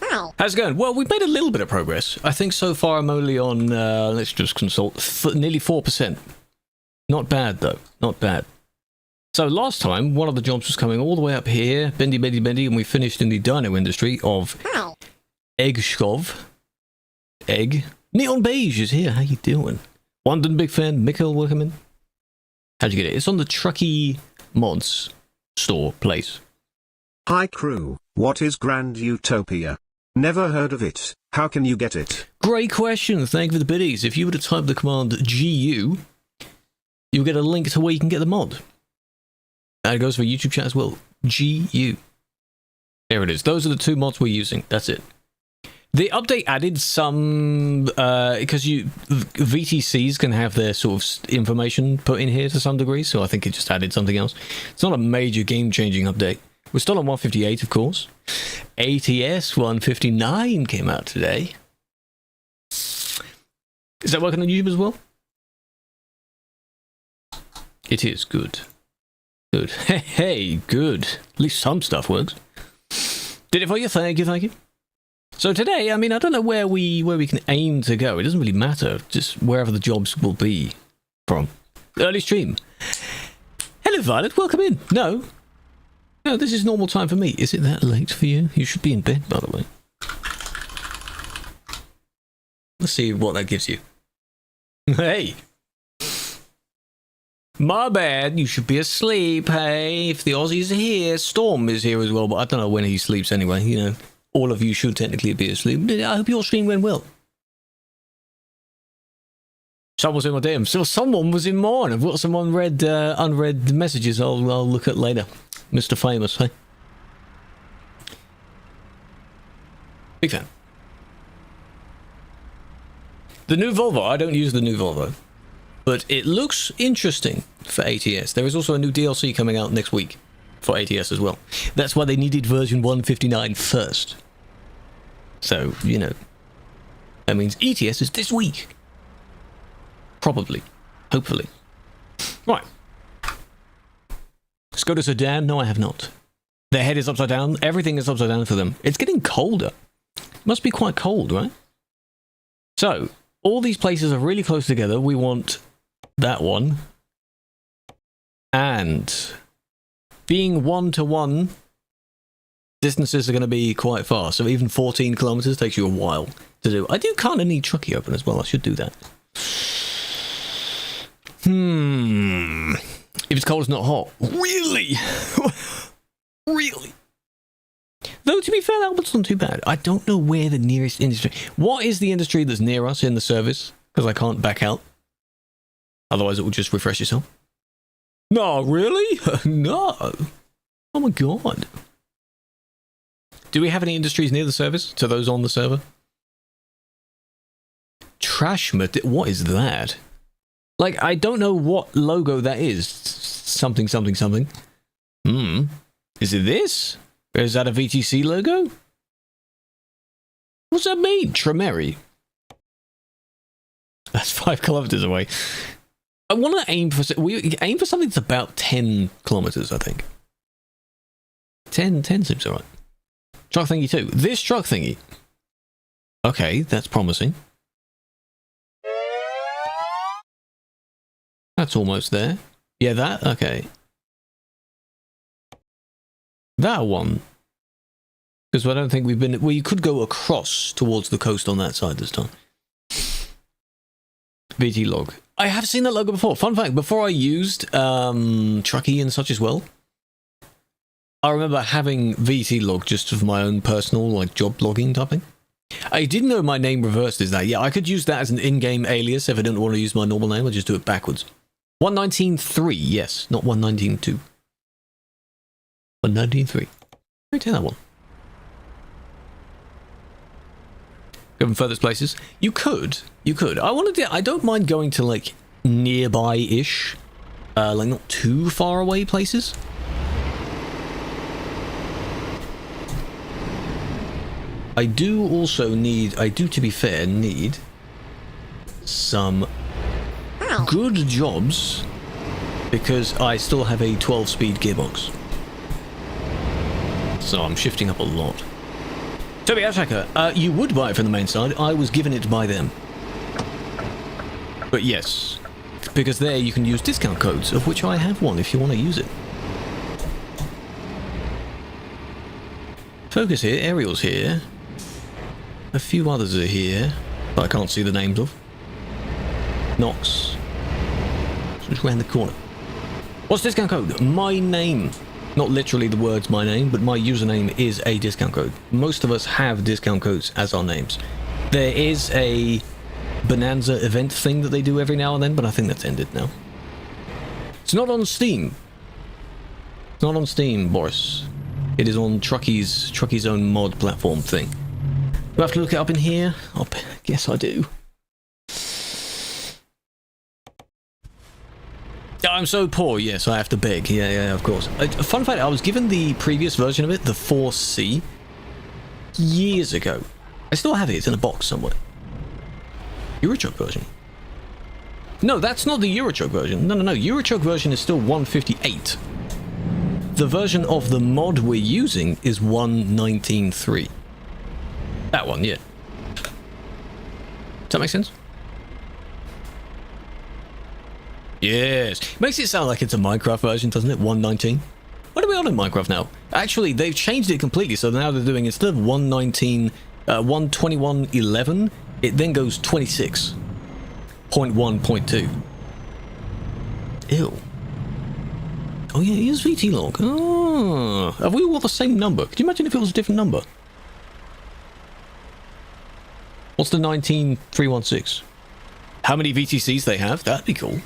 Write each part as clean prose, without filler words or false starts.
How's it going? Well, we've made a little bit of progress. I think so far I'm only on, let's just consult, nearly 4%. Not bad, though. Not bad. So last time, one of the jobs was coming all the way up here, bendy, and we finished in the dino industry of egg shkov. Egg. Neon Beige is here. How you doing? London big fan. Mikkel, welcome in. How'd you get it? It's on the Trucky Mods store place. Hi crew, what is Grand Utopia? Never heard of it. How can you get it? Great question. Thank you for the biddies. If you were to type the command GU, you'll get a link to where you can get the mod. And it goes for YouTube chat as well. GU. There it is. Those are the two mods we're using. That's it. The update added some, because VTCs can have their sort of information put in here to some degree, so I think it just added something else. It's not a major game-changing update. We're still on 158, of course. ATS 159 came out today. Is that working on YouTube as well? It is. Good. Good. Hey, good. At least some stuff works. Did it for you? Thank you, thank you. So today, I mean, I don't know where we can aim to go. It doesn't really matter. Just wherever the jobs will be from. Early stream. Hello, Violet. Welcome in. No, this is normal time for me. Is it that late for you? You should be in bed, by the way. Let's see what that gives you. Hey. My bad. You should be asleep, hey. If the Aussies are here, Storm is here as well, but I don't know when he sleeps anyway, you know. All of you should technically be asleep. I hope your stream went well. Someone was in my DM. So someone was in mine. I've got some unread messages I'll look at later. Mr. Famous, hey? Big fan. The new Volvo. I don't use the new Volvo. But it looks interesting for ATS. There is also a new DLC coming out next week for ATS as well. That's why they needed version 159 first. So, you know, that means ETS is this week. Probably. Hopefully. Right. Let's go to Sudan. No, I have not. Their head is upside down. Everything is upside down for them. It's getting colder. Must be quite cold, right? So, all these places are really close together. We want that one. And being 1-to-1, distances are going to be quite far. So even 14 kilometers takes you a while to do. I do kind of need Trucky open as well. I should do that. If it's cold, it's not hot. Really? Really? Though, to be fair, Albert's not too bad. I don't know where the nearest industry... What is the industry that's near us in the service? Because I can't back out. Otherwise, it will just refresh itself. No, really? No. Oh my god. Do we have any industries near the service? To those on the server? Trash... What is that? Like, I don't know what logo that is. Something. Is it this? Is that a VTC logo? What's that mean? Tremeri. That's 5 kilometers away. I want to aim for... We aim for something that's about 10 kilometers, I think. 10 seems alright. Truck thingy too. This truck thingy. Okay, that's promising. That's almost there. Yeah, that? Okay. That one. Because I don't think we've been... Well, you could go across towards the coast on that side this time. VT log. I have seen that logo before. Fun fact, before I used Trucky and such as well, I remember having VT log just for my own personal like job logging type thing. I didn't know my name reversed is that. Yeah, I could use that as an in-game alias if I didn't want to use my normal name. I'd just do it backwards. 119.3, yes, not 119.2. 119.3. Let me take that one. Go from furthest places. You could. I don't mind going to like nearby-ish, like not too far away places. I do to be fair, need some good jobs because I still have a 12-speed gearbox. So I'm shifting up a lot. Toby Attacker, you would buy it from the main side. I was given it by them. But yes, because there you can use discount codes, of which I have one if you want to use it. Focus here, Ariel's here. A few others are here, but I can't see the names of. Nox. Just round the corner. What's the discount code? My name. Not literally the words my name, but my username is a discount code. Most of us have discount codes as our names. There is a Bonanza event thing that they do every now and then, but I think that's ended now. It's not on Steam. It's not on Steam, Boris. It is on Trucky's own mod platform thing. Do I have to look it up in here? I guess I do. I'm so poor, yes, I have to beg. Yeah, of course. Fun fact, I was given the previous version of it, the 4C, years ago. I still have it, it's in a box somewhere. Eurotruck version. No, that's not the Eurotruck version. No. Eurotruck version is still 158. The version of the mod we're using is 119.3. That one, yeah. Does that make sense? Yes. Makes it sound like it's a Minecraft version, doesn't it? 119. What are we on in Minecraft now? Actually, they've changed it completely, so now they're doing, instead of 119, 121.11, it then goes 26.1.2. Ew. Oh yeah, here's VT log. Oh, have we all the same number? Could you imagine if it was a different number? What's the 19316? How many VTCs they have? That'd be cool.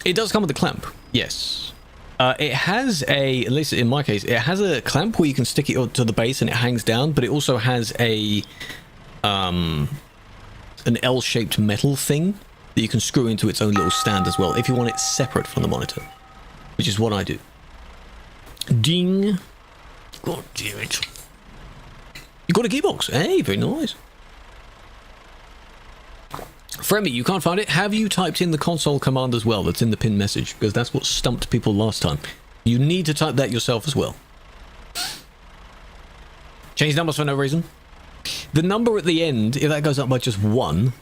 It does come with a clamp, yes. It has a, at least in my case, it has a clamp where you can stick it to the base and it hangs down, but it also has a an L-shaped metal thing that you can screw into its own little stand as well, if you want it separate from the monitor, which is what I do. Ding. God damn it. You got a gearbox. Hey, very nice. Fremmy, you can't find it. Have you typed in the console command as well that's in the pinned message? Because that's what stumped people last time. You need to type that yourself as well. Change numbers for no reason. The number at the end, if that goes up by just 1,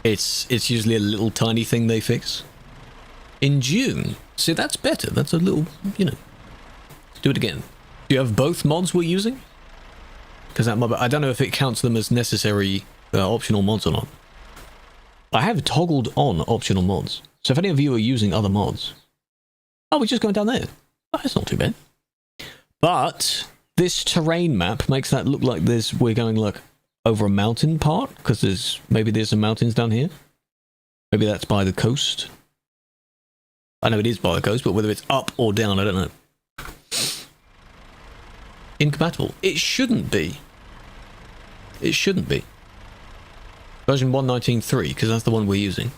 it's usually a little tiny thing they fix. In June. See, that's better. That's a little, you know. Do it again. Do you have both mods we're using? Because that might, I don't know if it counts them as necessary optional mods or not. I have toggled on optional mods. So if any of you are using other mods... Oh, we're just going down there. Oh, that's not too bad. But this terrain map makes that look like we're going like over a mountain part, because maybe there's some mountains down here. Maybe that's by the coast. I know it is by the coast, but whether it's up or down, I don't know. Incompatible. It shouldn't be. It shouldn't be. Version 119.3, because that's the one we're using.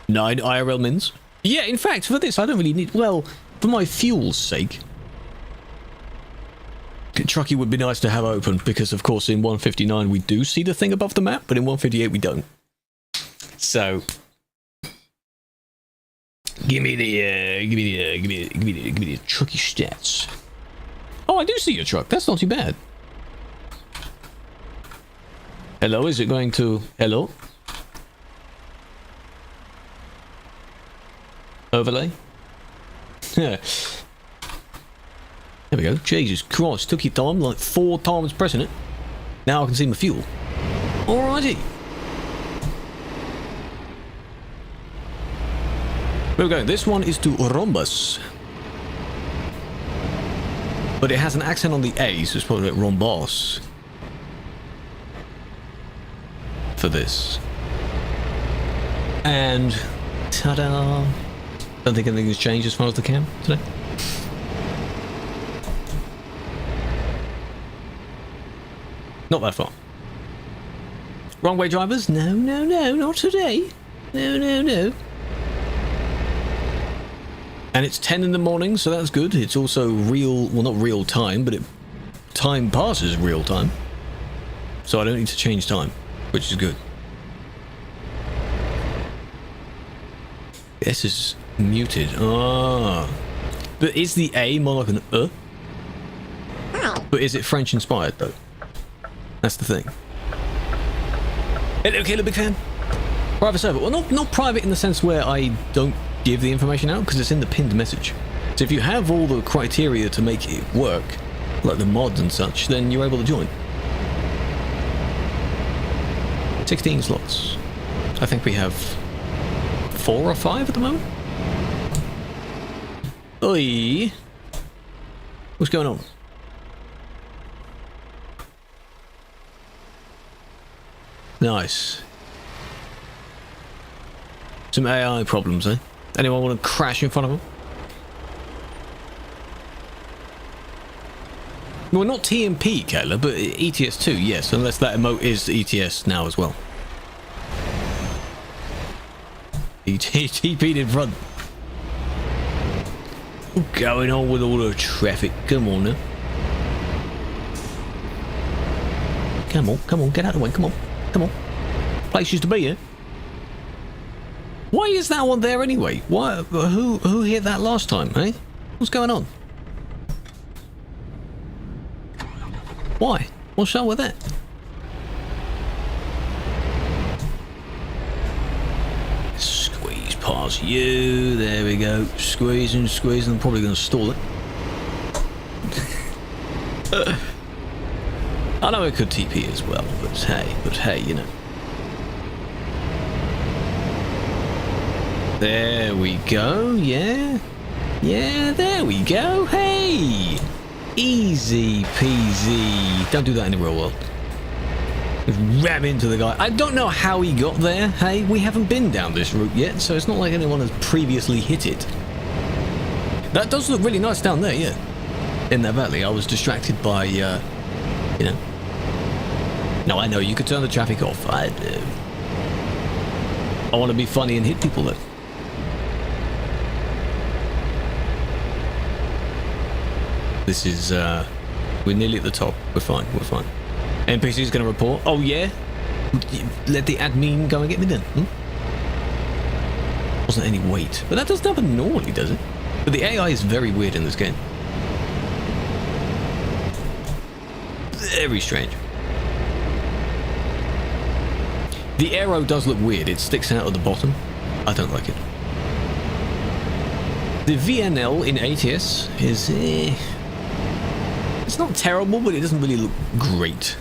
9 IRL mins. Yeah, in fact, for this, I don't really need... Well, for my fuel's sake. Trucky would be nice to have open, because, of course, in 159 we do see the thing above the map, but in 158 we don't. So... Give me the trucky stats. Oh, I do see your truck. That's not too bad. Hello, is it going to... Hello? Overlay? Yeah. There we go. Jesus Christ, took your time, like 4 times pressing it. Now I can see my fuel. Alrighty. Where we going? This one is to Rhombus. But it has an accent on the A, so it's probably like Rhombus. For this. And ta-da! Don't think anything has changed as far as the cam today. Not that far. Wrong way drivers? No, not today. No. And it's 10 in the morning, so that's good. It's also real, well, not real time, but time passes real time. So I don't need to change time, which is good. This is muted. Ah. But is the A more like an But is it French inspired though? That's the thing. Hello, Kayla, big fan. Private server. Well, not private in the sense where I don't give the information out, because it's in the pinned message. So if you have all the criteria to make it work, like the mods and such, then you're able to join. 16 slots. I think we have 4 or 5 at the moment. Oi! What's going on? Nice. Some AI problems, eh? Anyone want to crash in front of them? Well, not TMP, Kayla, but ETS2, yes, unless that emote is ETS now as well. TP'd in front. What's going on with all the traffic? Come on now. Come on, get out of the way, come on. Place used to be here. Why is that one there anyway? Why? Who hit that last time, eh? What's going on? Why? What's up with that? Squeeze past you. There we go. Squeezing. I'm probably going to stall it. I know it could TP as well, but hey, you know. There we go, yeah, there we go, hey! Easy peasy. Don't do that in the real world. Just ram into the guy. I don't know how he got there, hey? We haven't been down this route yet, so it's not like anyone has previously hit it. That does look really nice down there, yeah. In that valley, I was distracted by, you know. No, I know, you could turn the traffic off. I want to be funny and hit people, though. This is, we're nearly at the top. We're fine. NPC's gonna report. Oh, yeah? Let the admin go and get me then. Wasn't any wait. But that doesn't happen normally, does it? But the AI is very weird in this game. Very strange. The arrow does look weird. It sticks out at the bottom. I don't like it. The VNL in ATS is... It's not terrible, but it doesn't really look great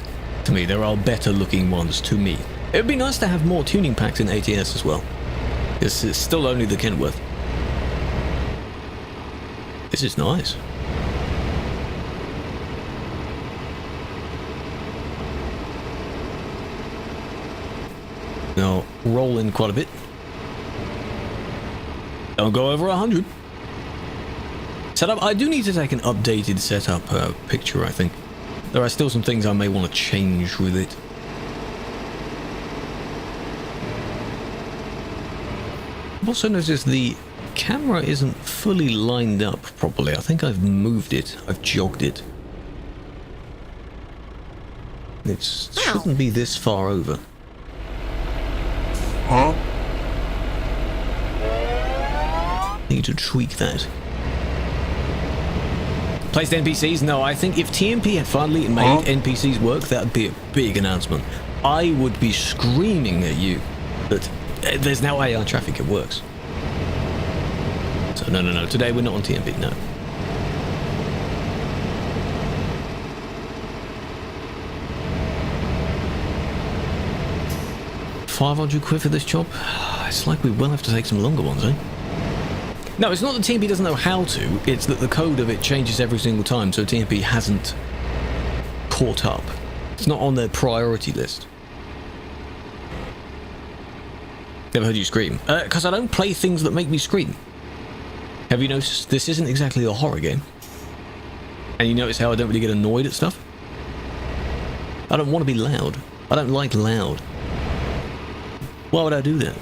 to me. There are better looking ones to me. It would be nice to have more tuning packs in ATS as well. It's still only the Kenworth. This is nice. Now, roll in quite a bit. Don't go over 100. Setup. I do need to take an updated setup picture, I think. There are still some things I may want to change with it. I've also noticed the camera isn't fully lined up properly. I think I've moved it. I've jogged it. It shouldn't be this far over. Huh? Need to tweak that. Placed NPCs? No, I think if TMP had finally made NPCs work, that would be a big announcement. I would be screaming at you that there's now AI traffic, it works. So no. Today we're not on TMP, no. £500 for this job? It's like we will have to take some longer ones, eh? No, it's not that TMP doesn't know how to, it's that the code of it changes every single time, so TMP hasn't caught up. It's not on their priority list. Never heard you scream. Because I don't play things that make me scream. Have you noticed this isn't exactly a horror game? And you notice how I don't really get annoyed at stuff? I don't want to be loud. I don't like loud. Why would I do that?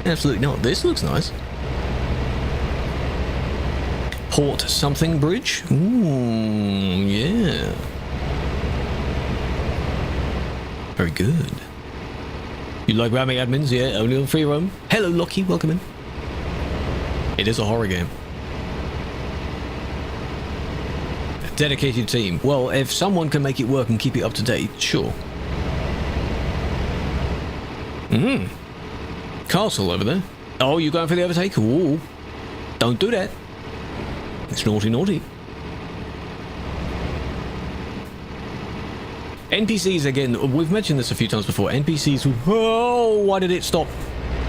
Absolutely not. This looks nice. Port something bridge? Ooh, yeah. Very good. You like ramming admins? Yeah, only on free roam. Hello, Lockie. Welcome in. It is a horror game. Dedicated team. Well, if someone can make it work and keep it up to date, sure. Castle over there. Oh, you going for the overtake? Ooh. Don't do that. It's naughty, naughty. NPCs, again, we've mentioned this a few times before. NPCs would... Oh, why did it stop?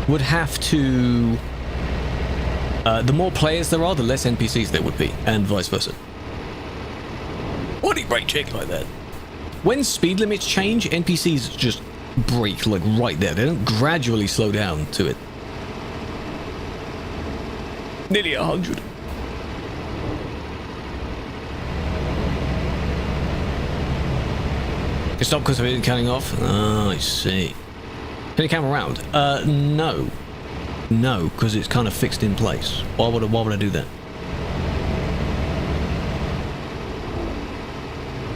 Would have to... the more players there are, the less NPCs there would be, and vice versa. Why do you brake check like that? When speed limits change, NPCs just brake, like, right there. They don't gradually slow down to it. Nearly 100. It stopped because of it cutting off? Oh, I see. Can you come around? No. No, because it's kind of fixed in place. Why would I do that?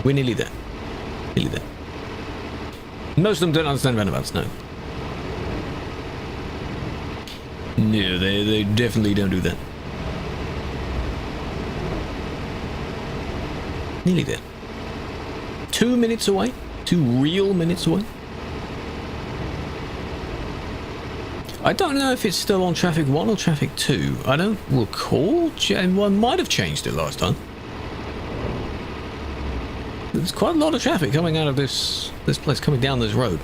We're nearly there. Nearly there. Most of them don't understand roundabouts, no. No, they definitely don't do that. Nearly there. 2 minutes away. 2 real minutes away. I don't know if it's still on traffic 1 or traffic 2. I don't recall. One might have changed it last time. There's quite a lot of traffic coming out of this place, coming down this road.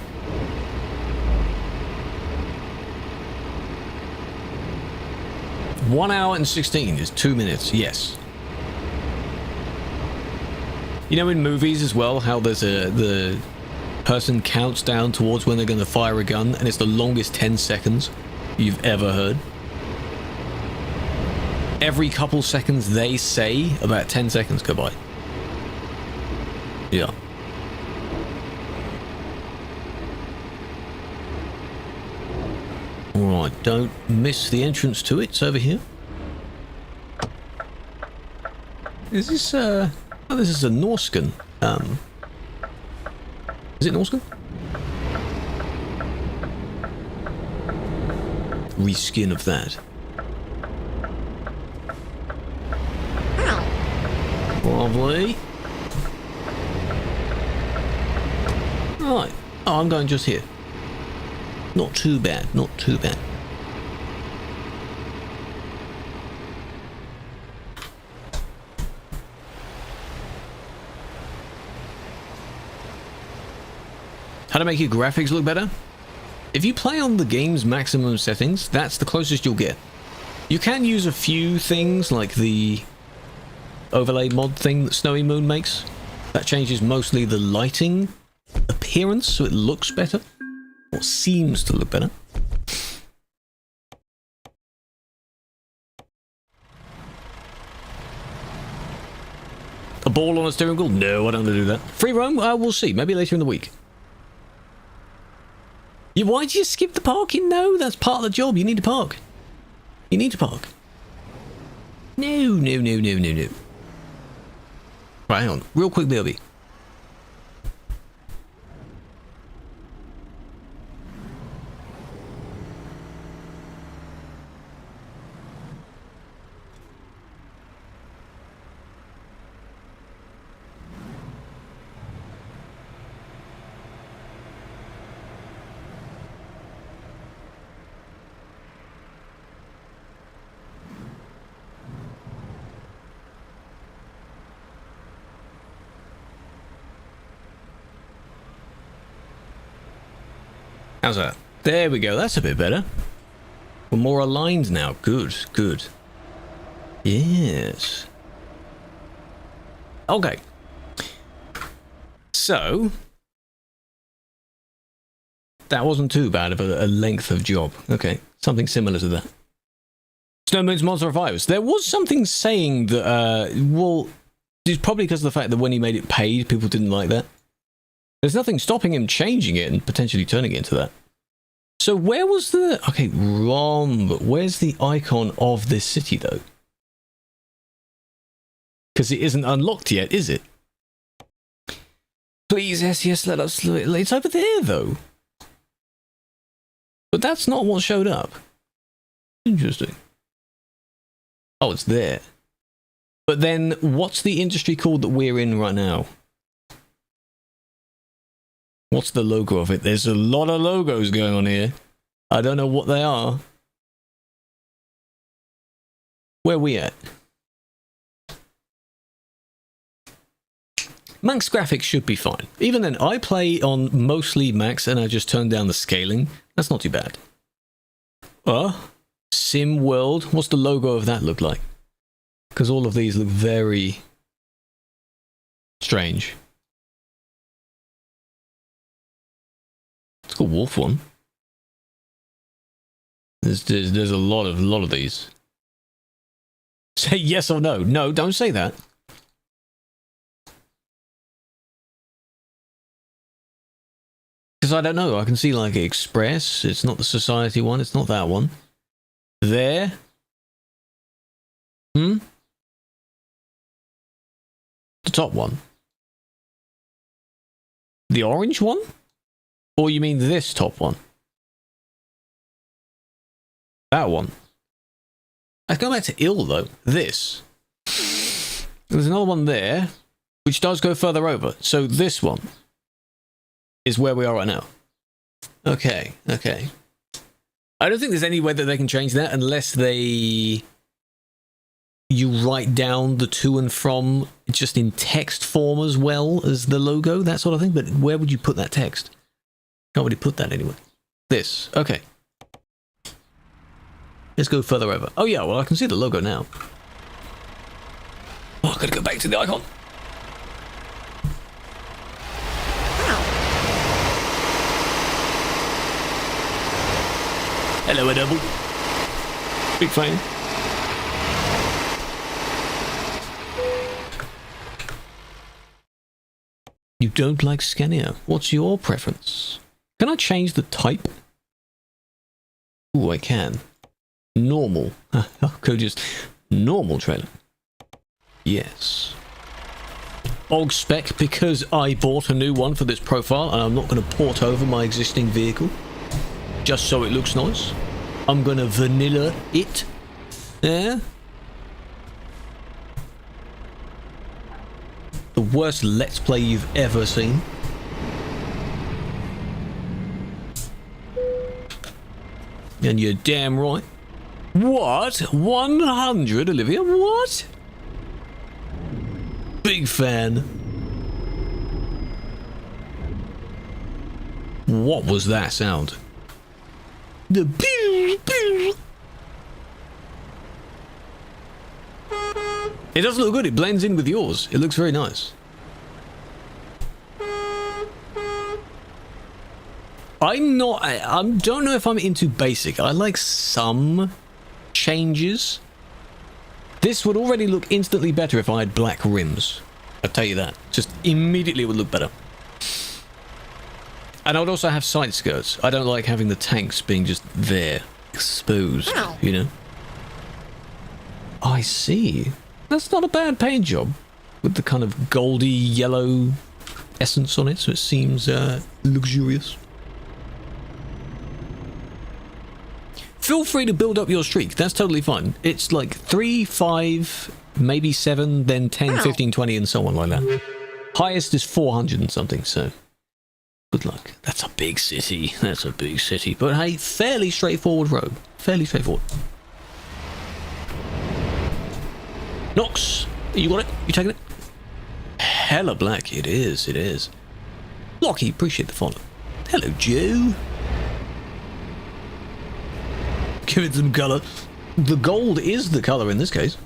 One hour and 16 is 2 minutes, yes. You know in movies as well, how there's the person counts down towards when they're going to fire a gun, and it's the longest 10 seconds you've ever heard. Every couple seconds they say, about 10 seconds go by. Yeah. Alright, don't miss the entrance to it. It's over here. Is this, oh, this is a Norscan. Is it Norscan? Reskin of that. Lovely. Right. Oh, I'm going just here. Not too bad, not too bad. How to make your graphics look better? If you play on the game's maximum settings, that's the closest you'll get. You can use a few things like the overlay mod thing that Snowy Moon makes. That changes mostly the lighting appearance so it looks better, or seems to look better. A ball on a steering wheel? No, I don't want to do that. Free roam? We'll see. Maybe later in the week. Why did you skip the parking? No, that's part of the job. You need to park. You need to park. No, no, no, no, no, no. Right, hang on. Real quick, BRB. How's that? There we go. That's a bit better. We're more aligned now. Good, good. Yes. Okay. So, that wasn't too bad of a length of job. Okay, something similar to that. Snowman's Monster of Virus. There was something saying that, well, it's probably because of the fact that when he made it paid, people didn't like that. There's nothing stopping him changing it and potentially turning it into that. So where was the... Okay, wrong, but where's the icon of this city, though? Because it isn't unlocked yet, is it? Please, yes, let us... It's over there, though. But that's not what showed up. Interesting. Oh, it's there. But then, what's the industry called that we're in right now? What's the logo of it? There's a lot of logos going on here. I don't know what they are. Where are we at? Max graphics should be fine. Even then, I play on mostly max and I just turn down the scaling. That's not too bad. Sim World. What's the logo of that look like? Because all of these look very strange. It's got Wolf one. There's a lot of these. Say yes or no. No, don't say that. Because I don't know. I can see like Express. It's not the Society one. It's not that one. There. The top one. The orange one? Or you mean this top one? That one. Let's go back to ill though. This. There's another one there, which does go further over. So this one is where we are right now. Okay. I don't think there's any way that they can change that unless you write down the to and from just in text form as well as the logo, that sort of thing. But where would you put that text? Can't really put that anywhere. This. Okay. Let's go further over. Oh yeah, well I can see the logo now. Oh, I've got to go back to the icon. Hello, a double. Big fan. You don't like Scania. What's your preference? Can I change the type? Ooh, I can. Normal. Could just normal trailer. Yes. Og spec because I bought a new one for this profile and I'm not going to port over my existing vehicle just so it looks nice. I'm going to vanilla it. Yeah. The worst Let's Play you've ever seen. And you're damn right. What? 100, Olivia? What? Big fan. What was that sound? The pew, pew. It doesn't look good. It blends in with yours. It looks very nice. I don't know if I'm into basic. I like some changes. This would already look instantly better if I had black rims. I'll tell you that. Just immediately it would look better. And I would also have side skirts. I don't like having the tanks being just there, exposed, you know? I see. That's not a bad paint job. With the kind of goldy yellow essence on it, so it seems luxurious. Feel free to build up your streak. That's totally fine. It's like 3, 5, maybe 7, then 10, 15, 20, and so on like that. Highest is 400 and something, so good luck. That's a big city. That's a big city. But hey, fairly straightforward road. Fairly straightforward. Nox, you got it? You taking it? Hella black. It is. It is. Lockie, appreciate the follow. Hello, Joe. Give it some colour. The gold is the colour in this case.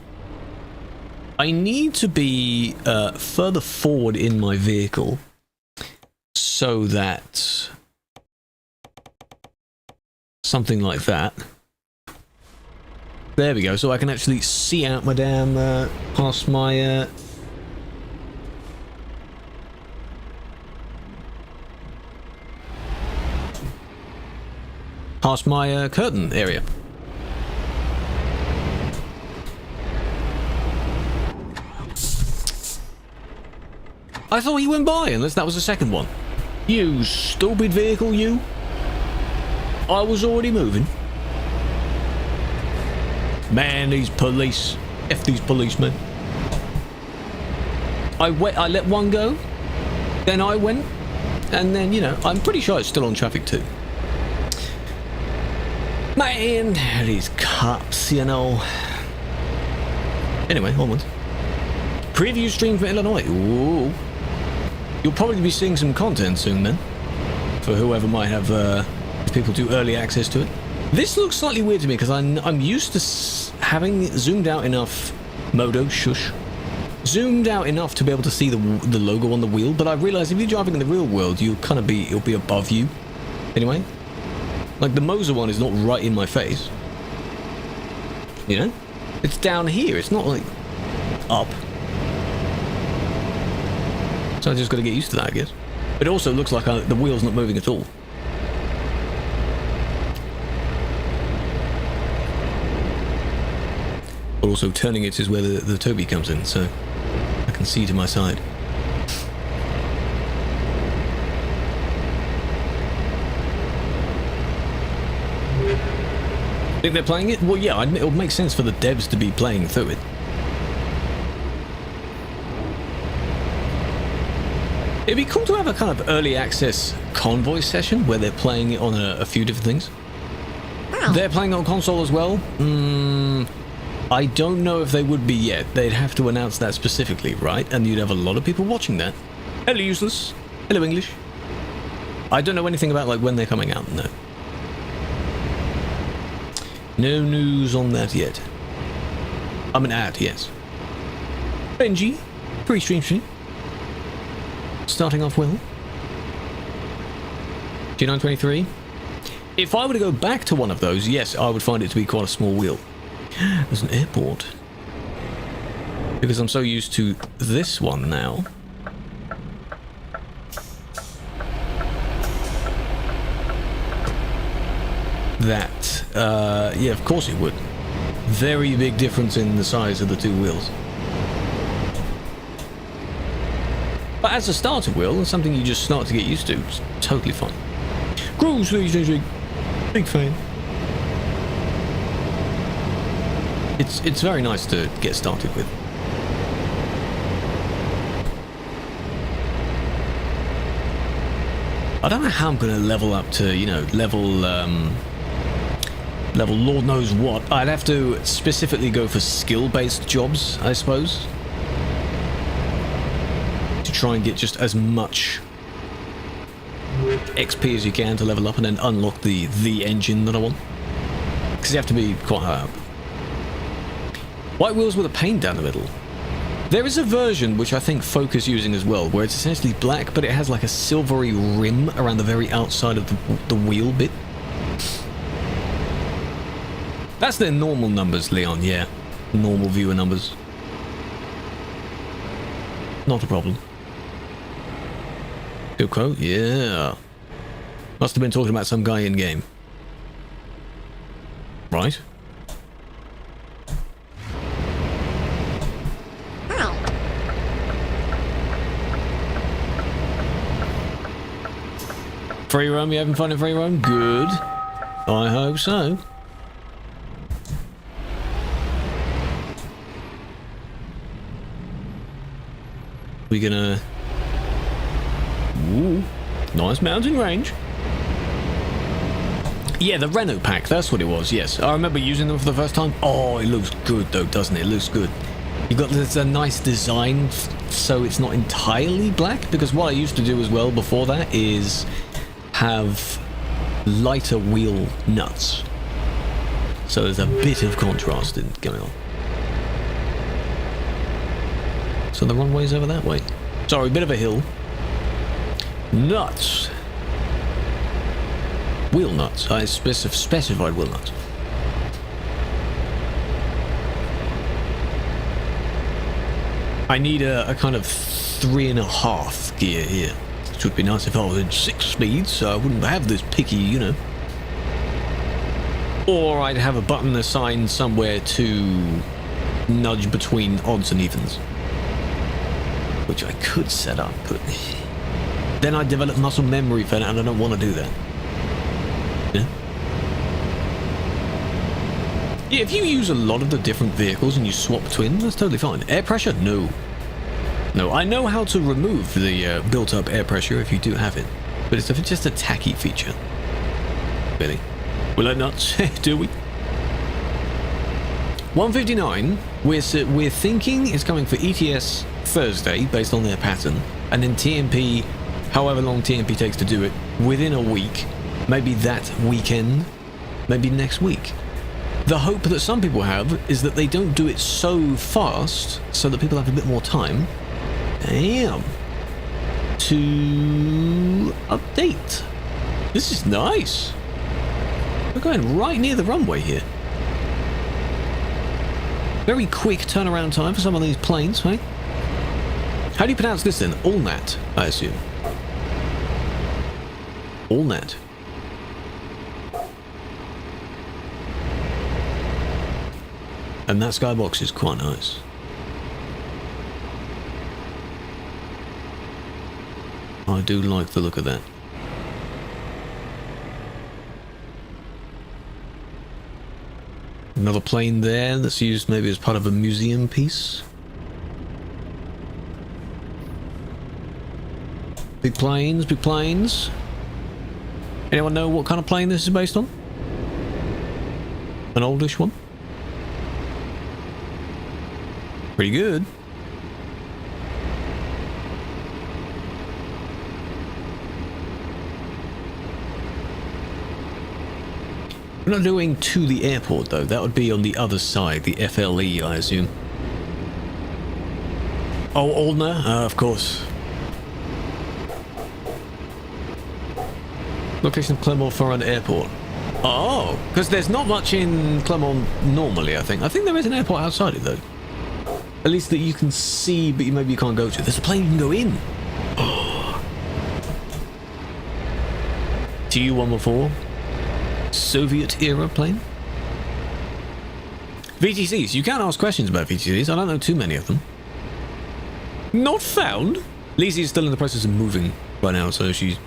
I need to be further forward in my vehicle so that something like that. There we go. So I can actually see out my damn past my curtain area. I thought he went by, unless that was the second one. You stupid vehicle, you. I was already moving. Man, these police. F these policemen. I let one go, then I went, and then, you know, I'm pretty sure it's still on traffic too. Man, these cops, you know. Anyway, onwards. Preview stream from Illinois. Ooh. You'll probably be seeing some content soon then, for whoever might have people do early access to it. This looks slightly weird to me because I'm used to having zoomed out enough. Modo, shush. Zoomed out enough to be able to see the logo on the wheel, but I realized if you're driving in the real world, it'll be above you. Anyway, like the Moser one is not right in my face. You know, it's down here. It's not like up. So I just got to get used to that, I guess. But it also looks like the wheel's not moving at all. But also turning it is where the Toby comes in, so I can see to my side. Think they're playing it? Well, yeah, it would make sense for the devs to be playing through it. It'd be cool to have a kind of early access convoy session where they're playing it on a few different things. Wow. They're playing it on console as well? I don't know if they would be yet. They'd have to announce that specifically, right? And you'd have a lot of people watching that. Hello, useless. Hello, English. I don't know anything about like when they're coming out, no. No news on that yet. I'm an ad, yes. Benji, pre-stream stream. Starting off well. G923. If I were to go back to one of those, yes, I would find it to be quite a small wheel. There's an airport. Because I'm so used to this one now. That, yeah, of course it would. Very big difference in the size of the two wheels. But as a starter wheel, it's something you just start to get used to. It's totally fine. Cruise, big fan. It's very nice to get started with. I don't know how I'm gonna level up to, you know, level Lord knows what. I'd have to specifically go for skill-based jobs, I suppose. Try and get just as much XP as you can to level up and then unlock the engine that I want. Because you have to be quite high up. White wheels with a paint down the middle. There is a version which I think Folk is using as well, where it's essentially black, but it has like a silvery rim around the very outside of the wheel bit. That's their normal numbers, Leon, yeah. Normal viewer numbers. Not a problem. Good quote, yeah. Must have been talking about some guy in game. Right. Ow. Free roam, you having fun in free roam? Good. I hope so. We gonna... Ooh, nice mountain range. Yeah, the Renault pack, that's what it was, yes. I remember using them for the first time. Oh, it looks good though, doesn't it? It looks good. You've got this nice design, so it's not entirely black, because what I used to do as well before that is have lighter wheel nuts. So there's a bit of contrast going on. So the runway's over that way. Sorry, a bit of a hill. Nuts. Wheel nuts. I specified wheel nuts. I need a kind of 3.5 gear here. Which would be nice if I was in 6 speeds, so I wouldn't have this picky, you know. Or I'd have a button assigned somewhere to nudge between odds and evens. Which I could set up, but then I'd develop muscle memory for that, and I don't want to do that. Yeah? Yeah, if you use a lot of the different vehicles and you swap between them, that's totally fine. Air pressure? No. No, I know how to remove the built-up air pressure if you do have it, but it's just a tacky feature. Really. Will it not? Do we? 159, we're thinking is coming for ETS Thursday, based on their pattern, and then TMP, however long TMP takes to do it, within a week, maybe that weekend, maybe next week. The hope that some people have is that they don't do it so fast, so that people have a bit more time, to update. This is nice. We're going right near the runway here. Very quick turnaround time for some of these planes, right? How do you pronounce this then? Allnat, I assume. Allnat. And that skybox is quite nice. I do like the look of that. Another plane there that's used maybe as part of a museum piece. Big planes, big planes. Anyone know what kind of plane this is based on? An oldish one? Pretty good. We're not doing to the airport though, that would be on the other side, the FLE I assume. Oh, Aldner? Of course. Location of Clermont-Ferrand Airport. Oh, because there's not much in Clermont normally, I think. I think there is an airport outside it though. At least that you can see, but maybe you can't go to. There's a plane you can go in. Tu-114. Soviet era plane. VTCs. You can ask questions about VTCs. I don't know too many of them. Not found. Lizzie is still in the process of moving right now, so she's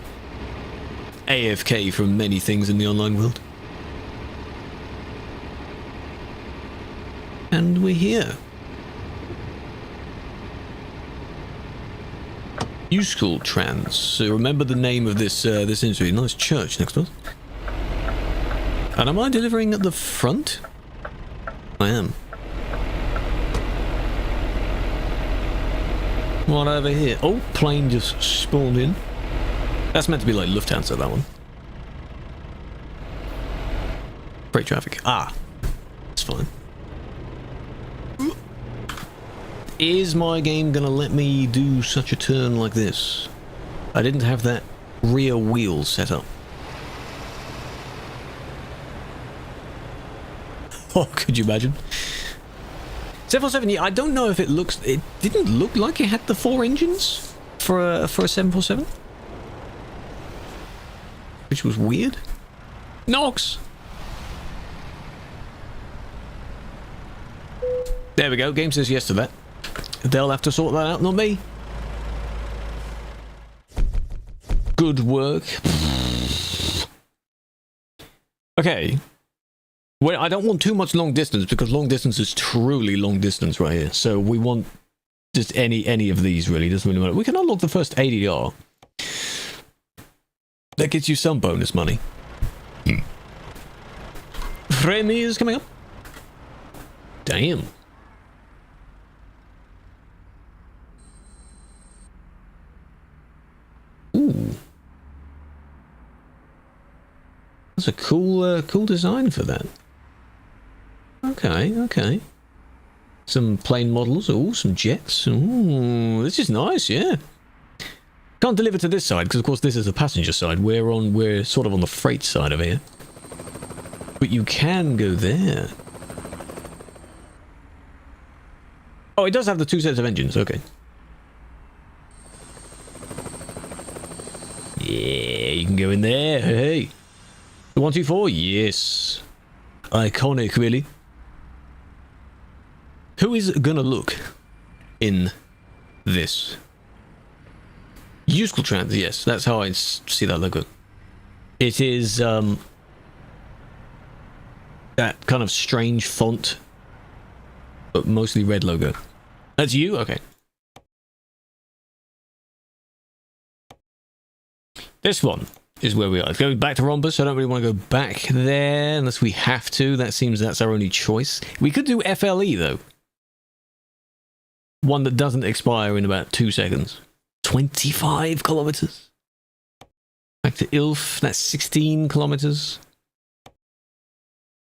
AFK from many things in the online world. And we're here. Useful Trans. So remember the name of this this industry. Nice church next door. And am I delivering at the front? I am. What over here? Oh, plane just spawned in. That's meant to be like Lufthansa, that one. Freight traffic. Ah, it's fine. Is my game gonna let me do such a turn like this? I didn't have that rear wheel set up. Oh, could you imagine? 747, yeah, I don't know if it looks... It didn't look like it had the 4 engines for a 747. Which was weird. Nox! There we go, game says yes to that. They'll have to sort that out, not me. Good work. Okay. Well, I don't want too much long distance because long distance is truly long distance right here. So we want just any of these really. Doesn't really matter. We can unlock the first ADR. That gets you some bonus money. Remy is coming up. Damn. Ooh. That's a cool, cool design for that. Okay, okay. Some plane models. Ooh, some jets. Ooh, this is nice, yeah. Can't deliver to this side because, of course, this is the passenger side. We're sort of on the freight side of here. But you can go there. Oh, it does have the 2 sets of engines. Okay. Yeah, you can go in there. Hey. 124, yes. Iconic, really. Who is gonna look in this? Useful Trans, yes, that's how I see that logo. It is that kind of strange font, but mostly red logo. That's you? Okay. This one is where we are. Going back to Rhombus, I don't really want to go back there unless we have to. That seems that's our only choice. We could do FLE, though. One that doesn't expire in about 2 seconds. 25 kilometers. Back to Ilf, that's 16 kilometers.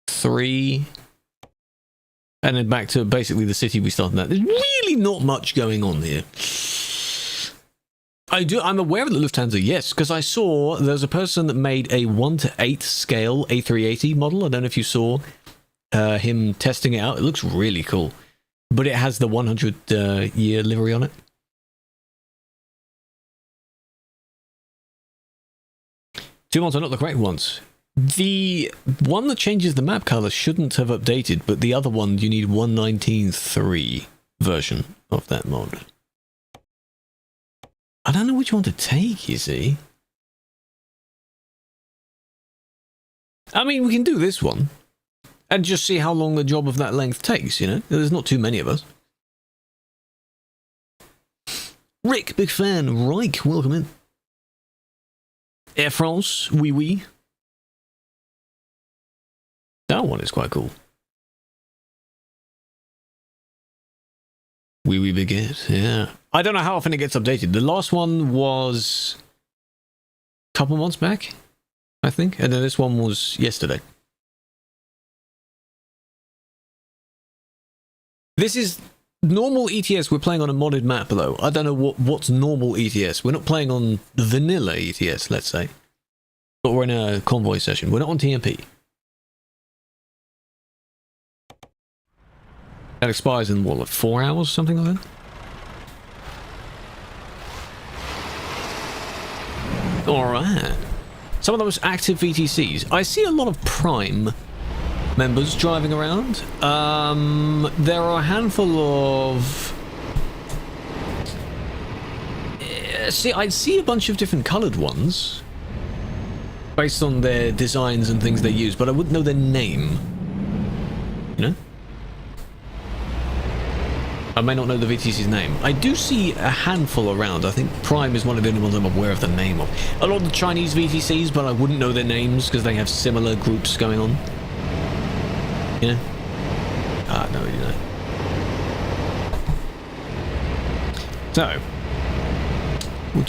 3. And then back to basically the city we started at. There's really not much going on here. I'm aware of the Lufthansa, yes, because I saw there's a person that made a 1:8 scale A380 model. I don't know if you saw him testing it out. It looks really cool. But it has the 100-year livery on it. Two ones are not the correct ones. The one that changes the map color shouldn't have updated, but the other one, you need 1.19.3 version of that mod. I don't know which one to take, you see. I mean, we can do this one. And just see how long the job of that length takes, you know? There's not too many of us. Rick, big fan. Reich, welcome in. Air France, oui, oui. That one is quite cool. Oui, oui, baguette, yeah. I don't know how often it gets updated. The last one was a couple months back, I think. And then this one was yesterday. This is normal ETS. We're playing on a modded map, though. I don't know what's normal ETS. We're not playing on vanilla ETS, let's say. But we're in a convoy session. We're not on TMP. That expires in, what, like 4 hours, something like that? Alright. Some of the most active VTCs. I see a lot of Prime members driving around. There are a handful of... I see a bunch of different coloured ones based on their designs and things they use, but I wouldn't know their name. You know? I may not know the VTC's name. I do see a handful around. I think Prime is one of the only ones I'm aware of the name of. A lot of the Chinese VTCs, but I wouldn't know their names because they have similar groups going on. Yeah. Ah, no, you know.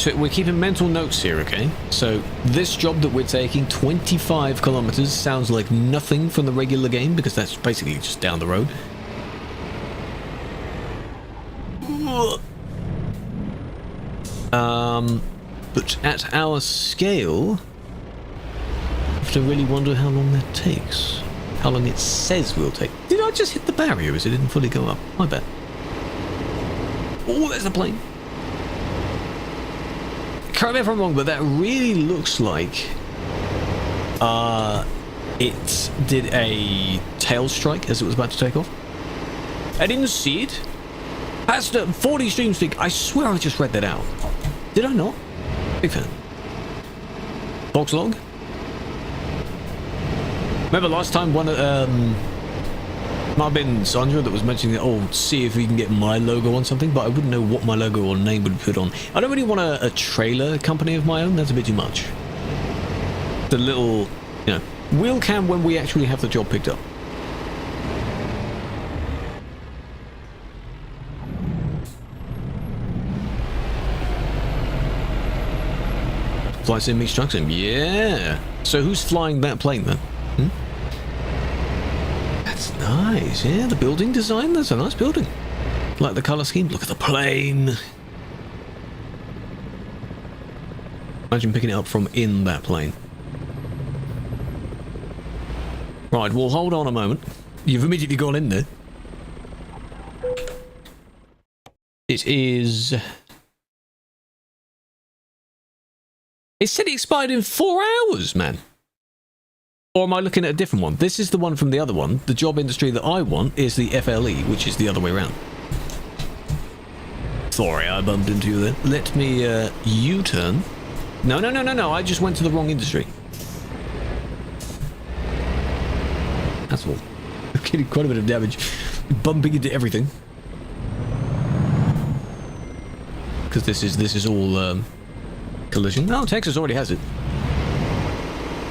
So, we're keeping mental notes here, okay? So, this job that we're taking, 25 kilometers, sounds like nothing from the regular game because that's basically just down the road. But at our scale, I have to really wonder how long that takes. How long it says will take. Did I just hit the barrier as it didn't fully go up? I bet. Oh, there's the plane. Correct me if I'm wrong, but that really looks like it did a tail strike as it was about to take off. I didn't see it. That's the 40 stream speak. I swear I just read that out. Did I not? Big fan. Box log. Remember last time one might have been Sandra that was mentioning that, oh, see if we can get my logo on something, but I wouldn't know what my logo or name would put on. I don't really want a trailer company of my own. That's a bit too much. The little, you know, wheel cam when we actually have the job picked up. Fly sim meets truck sim. Yeah. So who's flying that plane then? That's nice. Yeah, the building design. That's a nice building. Like the color scheme. Look at the plane. Imagine picking it up from in that plane. Right, well, hold on a moment. You've immediately gone in there. It is... It said it expired in 4 hours, man. Or am I looking at a different one? This is the one from the other one. The job industry that I want is the FLE, which is the other way around. Sorry, I bumped into you there. Let me U-turn. No. I just went to the wrong industry. That's all. I'm getting quite a bit of damage. Bumping into everything. Because this is all collision. Oh, Texas already has it.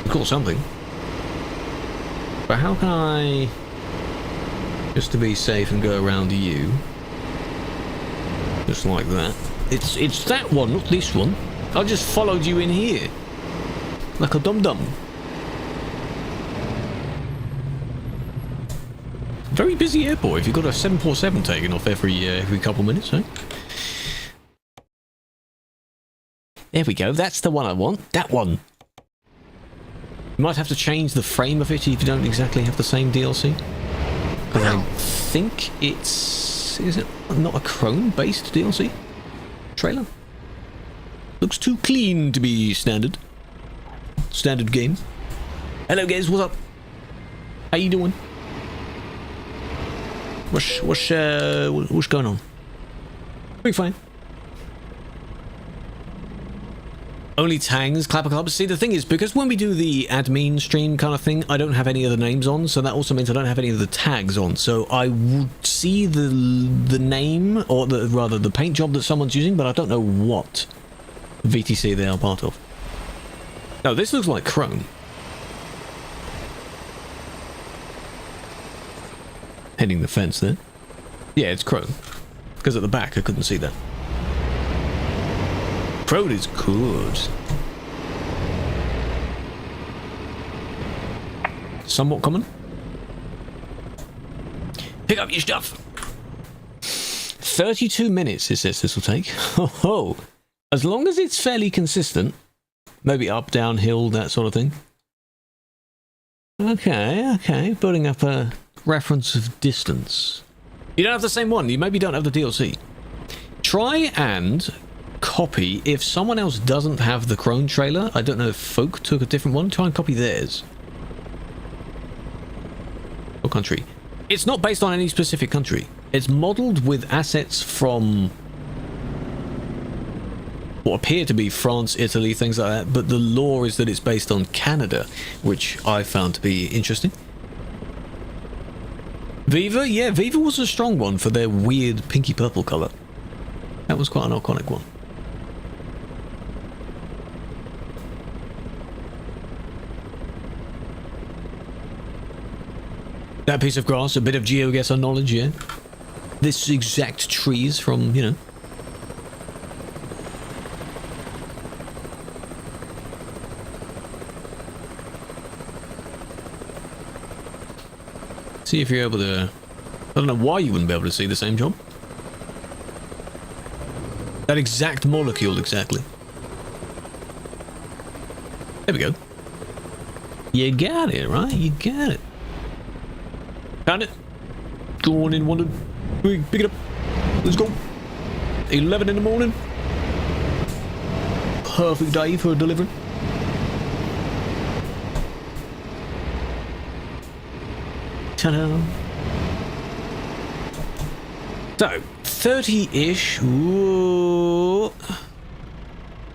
Cool, something. But how can I, just to be safe and go around you, just like that? It's that one, not this one. I just followed you in here, like a dum-dum. Very busy airport if you've got a 747 taking off every couple minutes, eh? There we go, that's the one I want. That one. You might have to change the frame of it if you don't exactly have the same DLC. Because I think it's... is it not a Chrome-based DLC? Trailer? Looks too clean to be standard. Standard game. Hello guys, what's up? How you doing? What's going on? Pretty fine. Only Tangs, Clapper Clubs. See, the thing is, because when we do the admin stream kind of thing, I don't have any other names on, so that also means I don't have any of the tags on. So I would see the name, or rather the paint job that someone's using, but I don't know what VTC they are part of. No, this looks like Chrome. Heading the fence there. Yeah, it's Chrome. Because at the back I couldn't see that. Chrome is good. Somewhat common. Pick up your stuff. 32 minutes it says this will take. Oh, as long as it's fairly consistent. Maybe up, down, hill, that sort of thing. Okay. Building up a reference of distance. You don't have the same one. You maybe don't have the DLC. Try and copy, if someone else doesn't have the Chrome trailer, I don't know if Folk took a different one, try and copy theirs. What country? It's not based on any specific country. It's modelled with assets from what appear to be France, Italy, things like that, but the lore is that it's based on Canada, which I found to be interesting. Viva? Yeah, Viva was a strong one for their weird pinky purple colour. That was quite an iconic one. That piece of grass, a bit of GeoGuessr knowledge, yeah. This exact trees from, you know. See if you're able to... I don't know why you wouldn't be able to see the same job. That exact molecule, exactly. There we go. You got it, right? You got it. Found it. Go on in, Wonder. Pick it up. Let's go. 11 in the morning. Perfect day for delivering. Ta-da. So, 30-ish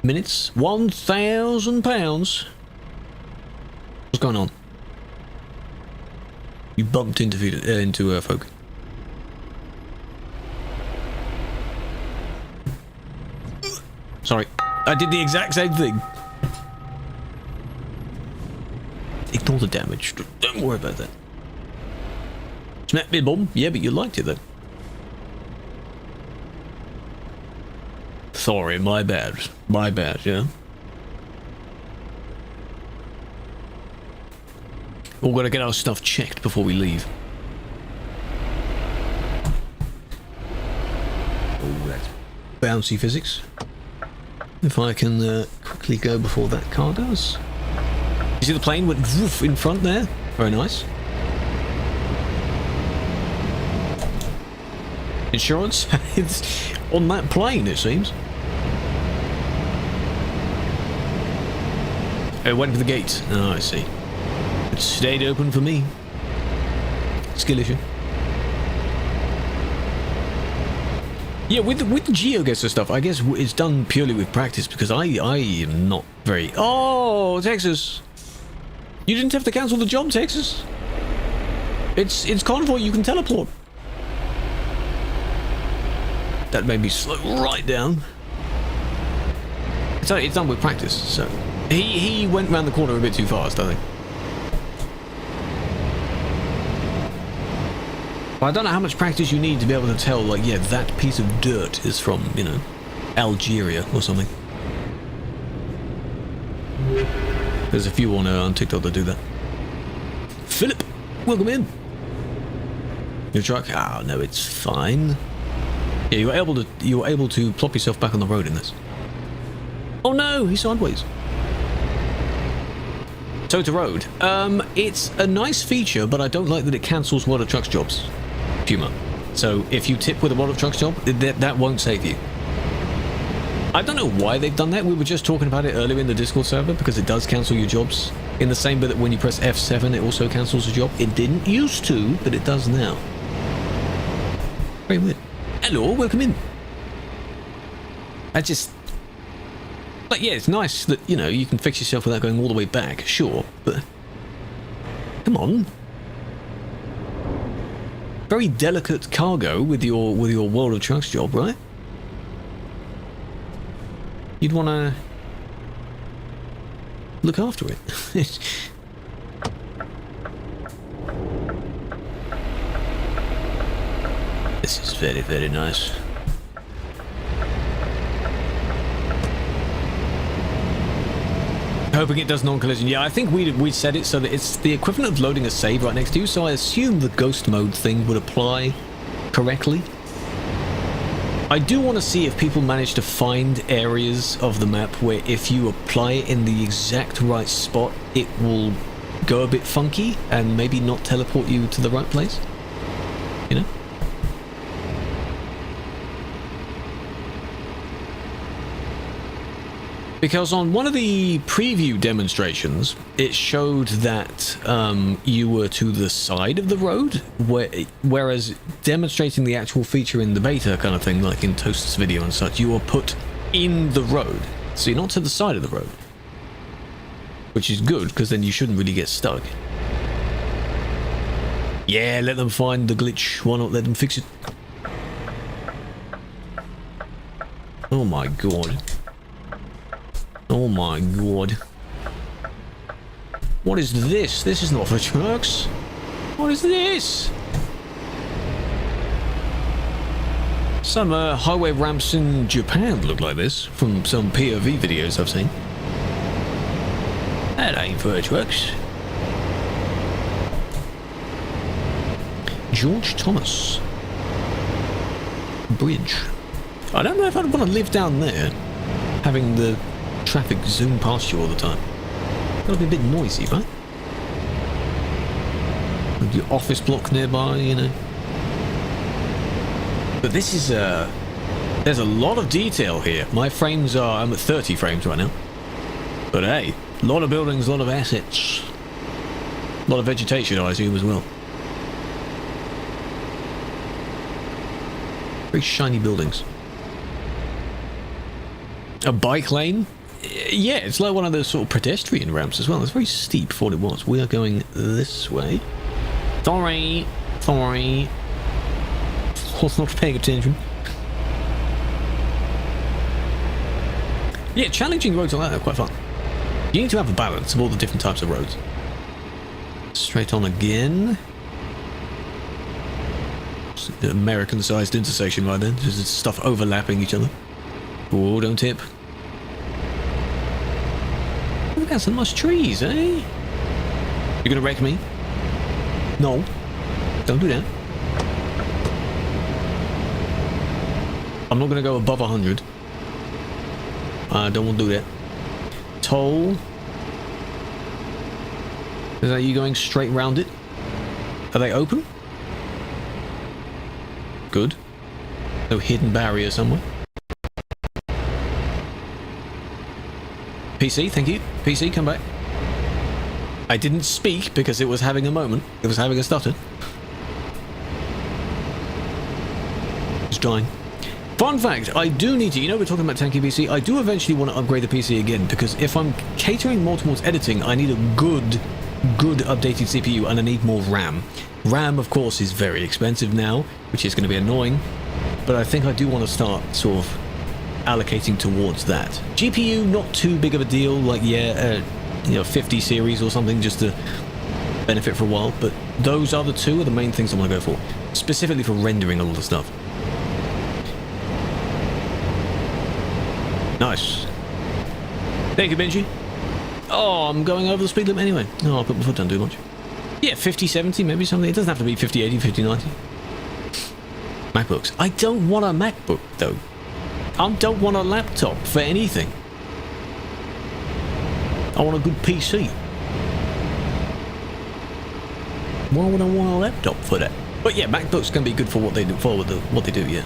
minutes. £1,000. What's going on? You bumped into Folk. Sorry, I did the exact same thing. Ignore the damage. Don't worry about that. Smack me, bomb. Yeah, but you liked it though. Sorry, my bad. My bad, yeah. We're gonna get our stuff checked before we leave. Oh, that's bouncy physics. If I can quickly go before that car does. You see the plane went woof in front there? Very nice. Insurance? It's on that plane, it seems. It went for the gate. Oh, I see. It stayed open for me. Skill issue. Yeah, with the GeoGuessr stuff, I guess it's done purely with practice because I am not very... Oh, Texas! You didn't have to cancel the job, Texas. It's Convoy, you can teleport. That made me slow right down. it's done with practice. So he went round the corner a bit too fast, I think. But I don't know how much practice you need to be able to tell, like, yeah, that piece of dirt is from, you know, Algeria or something. There's a few on TikTok that do that. Philip, welcome in. Your truck? Oh no, it's fine. Yeah, you were able to plop yourself back on the road in this. Oh no, he's sideways. Total Road. It's a nice feature, but I don't like that it cancels World of Trucks jobs. Puma. So if you tip with a World of Trucks job, that won't save you. I don't know why they've done that. We were just talking about it earlier in the Discord server, because it does cancel your jobs. In the same way that when you press F7, it also cancels a job. It didn't used to, but it does now. Very weird. Hello, welcome in. I just... Like, yeah, it's nice that, you know, you can fix yourself without going all the way back, sure, but... Come on. Very delicate cargo with your World of Trucks job, right? You'd want to look after it. This is very, very nice. Hoping it does non-collision. Yeah, I think we said it so that it's the equivalent of loading a save right next to you, so I assume the ghost mode thing would apply correctly. I do want to see if people manage to find areas of the map where if you apply it in the exact right spot, it will go a bit funky and maybe not teleport you to the right place. You know? Because on one of the preview demonstrations, it showed that you were to the side of the road, whereas demonstrating the actual feature in the beta kind of thing, like in Toast's video and such, you were put in the road. So you're not to the side of the road. Which is good, because then you shouldn't really get stuck. Yeah, let them find the glitch. Why not let them fix it? Oh my god. Oh my god. What is this? This is not for trucks. What is this? Some highway ramps in Japan look like this, from some POV videos I've seen. That ain't for trucks. George Thomas. Bridge. I don't know if I'd want to live down there, having the traffic zoom past you all the time. Gotta be a bit noisy, right? With your office block nearby, you know. But this is there's a lot of detail here. My frames are, I'm at 30 frames right now. But hey, a lot of buildings, a lot of assets. A lot of vegetation, I assume, as well. Very shiny buildings. A bike lane? Yeah, it's like one of those sort of pedestrian ramps as well. It's very steep for what it was. We are going this way. Sorry. Sorry. I was not paying attention. Yeah, challenging roads like that are quite fun. You need to have a balance of all the different types of roads. Straight on again. American-sized intersection right then. Just stuff overlapping each other. Oh, don't tip. We've got some nice trees, eh? You're gonna wreck me? No. Don't do that. I'm not gonna go above 100. I don't want to do that. Toll. Is that you going straight round it? Are they open? Good. No hidden barrier somewhere. PC, thank you. PC, come back. I didn't speak because it was having a moment. It was having a stutter. It's dying. Fun fact, I do need to, you know, we're talking about tanky PC, I do eventually want to upgrade the PC again, because if I'm catering more towards editing, I need a good updated CPU, and I need more RAM. RAM, of course, is very expensive now, which is going to be annoying, but I think I do want to start sort of allocating towards that. GPU, not too big of a deal, like, yeah, 50 series or something, just to benefit for a while, but those other two are the main things I want to go for, specifically for rendering a lot of stuff. Nice. Thank you, Benji. Oh, I'm going over the speed limit anyway. No, I'll put my foot down too much. Yeah, 50, 70, maybe something. It doesn't have to be 50, 80, 50, 90. MacBooks. I don't want a MacBook, though. I don't want a laptop for anything. I want a good PC. Why would I want a laptop for that? But yeah, MacBooks can be good for what they do, yeah.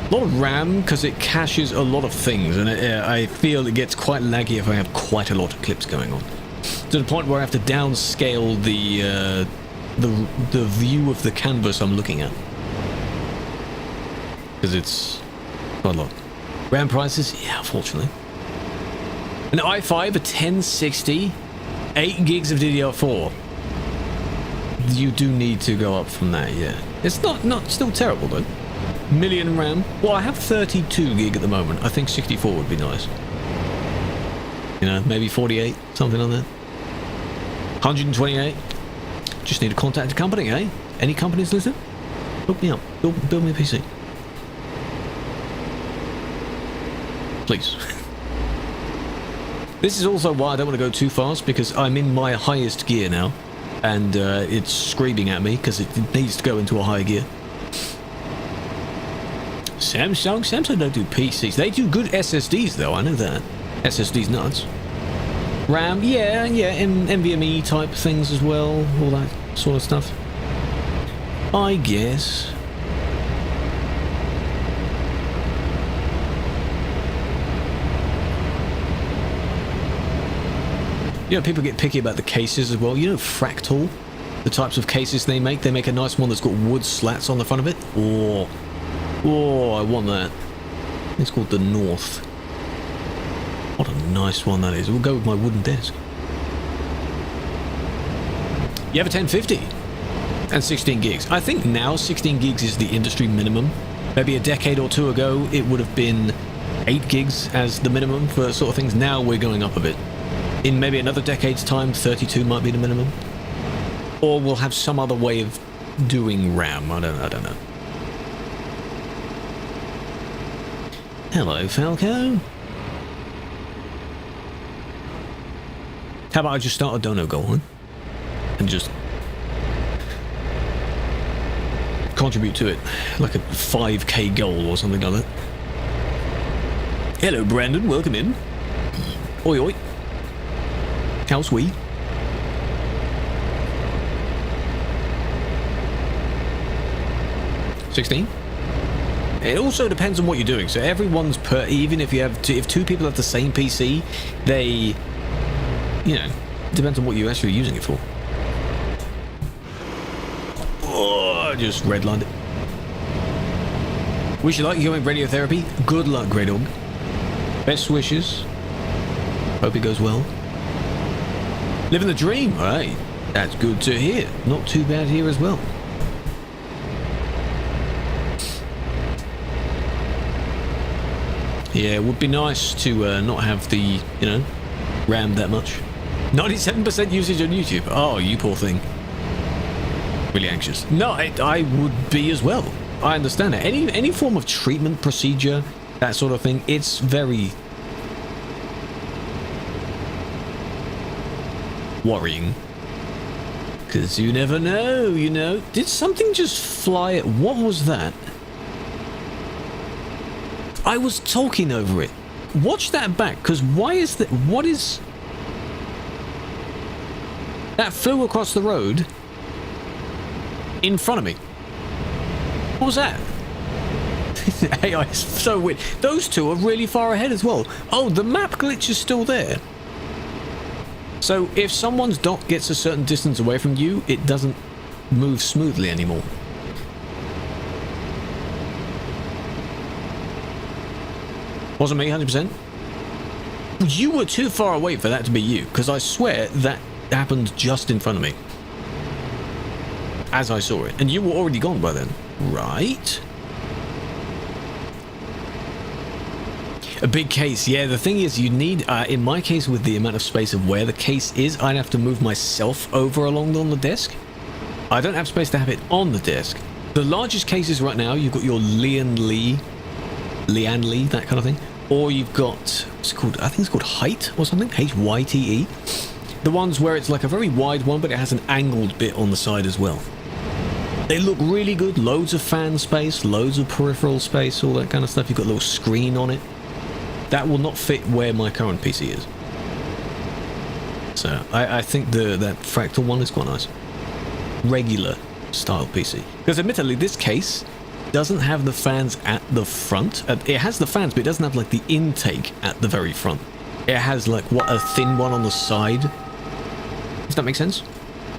A lot of RAM, because it caches a lot of things, and I feel it gets quite laggy if I have quite a lot of clips going on. To the point where I have to downscale the view of the canvas I'm looking at. Because it's quite a lot. RAM prices? Yeah, unfortunately. An i5, a 1060, 8 gigs of DDR4. You do need to go up from that, yeah. It's not still terrible, though. Million RAM. Well, I have 32 gig at the moment. I think 64 would be nice. Maybe 48, something on that. 128. Just need to contact a company, eh? Any companies listen? Hook me up. Build me a PC. Please. This is also why I don't want to go too fast, because I'm in my highest gear now. And it's screaming at me because it needs to go into a higher gear. Samsung don't do PCs. They do good SSDs though, I know that. SSD's nuts. RAM, yeah, NVMe type things as well, all that sort of stuff. I guess. People get picky about the cases as well. Fractal, the types of cases they make a nice one that's got wood slats on the front of it. Oh, I want that. It's called the North. What a nice one that is. We'll go with my wooden desk. You have a 1050 and 16 gigs. I think now 16 gigs is the industry minimum. Maybe a decade or two ago, it would have been 8 gigs as the minimum for sort of things. Now we're going up a bit. In maybe another decade's time, 32 might be the minimum. Or we'll have some other way of doing RAM. I don't know. Hello, Falco. How about I just start a dono goal, huh? And just contribute to it, like a 5k goal or something like that. Hello, Brandon. Welcome in. Oi, oi. How's we? $16. It also depends on what you're doing. So everyone's even if you have if two people have the same PC, they, depends on what you're actually using it for. Oh, I just redlined it. Wish you luck. You're going radiotherapy. Good luck, Grey Dog. Best wishes. Hope it goes well. Living the dream. Hey, that's good to hear. Not too bad here as well. Yeah, it would be nice to not have the, RAM that much. 97% usage on YouTube. Oh, you poor thing. Really anxious. No, I would be as well. I understand it. Any form of treatment procedure, that sort of thing, it's very worrying. Because you never know, Did something just fly? What was that? I was talking over it. Watch that back, because why is that? What is... That flew across the road in front of me. What was that? AI is so weird. Those two are really far ahead as well. Oh, the map glitch is still there. So if someone's dot gets a certain distance away from you, it doesn't move smoothly anymore. Wasn't me, 100%. You were too far away for that to be you, because I swear that happened just in front of me. As I saw it. And you were already gone by then. Right? A big case, yeah. The thing is, you need, in my case, with the amount of space of where the case is, I'd have to move myself over along on the desk. I don't have space to have it on the desk. The largest cases right now, you've got your Lian Lee, that kind of thing. Or you've got, what's it called? I think it's called Height or something, Hyte. The ones where it's like a very wide one, but it has an angled bit on the side as well. They look really good. Loads of fan space, loads of peripheral space, all that kind of stuff. You've got a little screen on it. That will not fit where my current PC is. So I think that Fractal one is quite nice. Regular style PC. Because admittedly, this case doesn't have the fans at the front. It has the fans, but it doesn't have like the intake at the very front. It has like a thin one on the side. Does that make sense?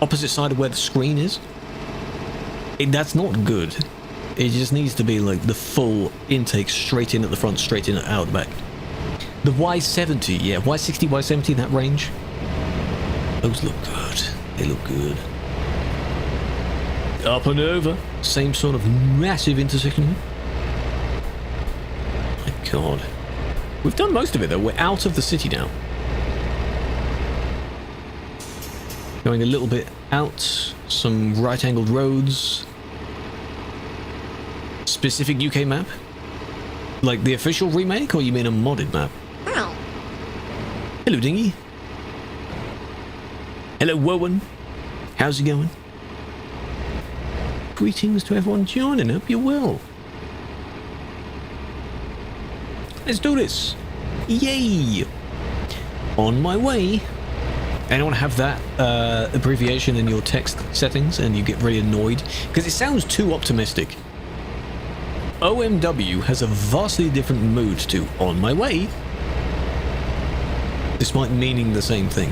Opposite side of where the screen is. That's not good. It just needs to be like the full intake straight in at the front, straight in out the back. The Y70, yeah, Y60, Y70, that range. Those look good. They look good. Up and over. Same sort of massive intersection. My God. We've done most of it though. We're out of the city now. Going a little bit out. Some right-angled roads. Specific UK map? Like the official remake, or you mean a modded map? Hello, Dingy. Hello, Wowan. How's it going? Greetings to everyone joining. Hope you're well. Let's do this. Yay! On my way. Anyone have that abbreviation in your text settings and you get really annoyed? Because it sounds too optimistic. OMW has a vastly different mood to on my way, despite meaning the same thing.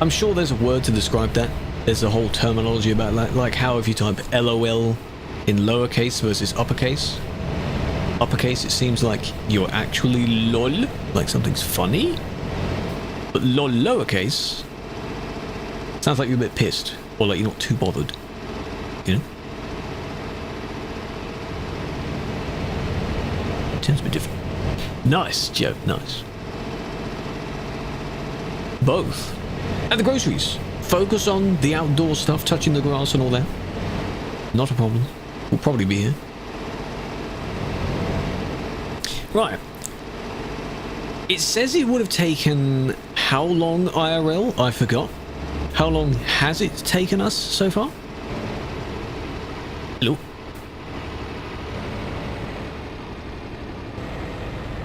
I'm sure there's a word to describe that. There's a whole terminology about that, like how if you type LOL in lowercase versus uppercase. Uppercase, it seems like you're actually lol, like something's funny. But lol lowercase sounds like you're a bit pissed, or like you're not too bothered, you know? It tends to be different. Nice, Joe, nice. Both. At the groceries. Focus on the outdoor stuff, touching the grass and all that. Not a problem. We'll probably be here. Right. It says it would have taken how long IRL? I forgot. How long has it taken us so far? Hello?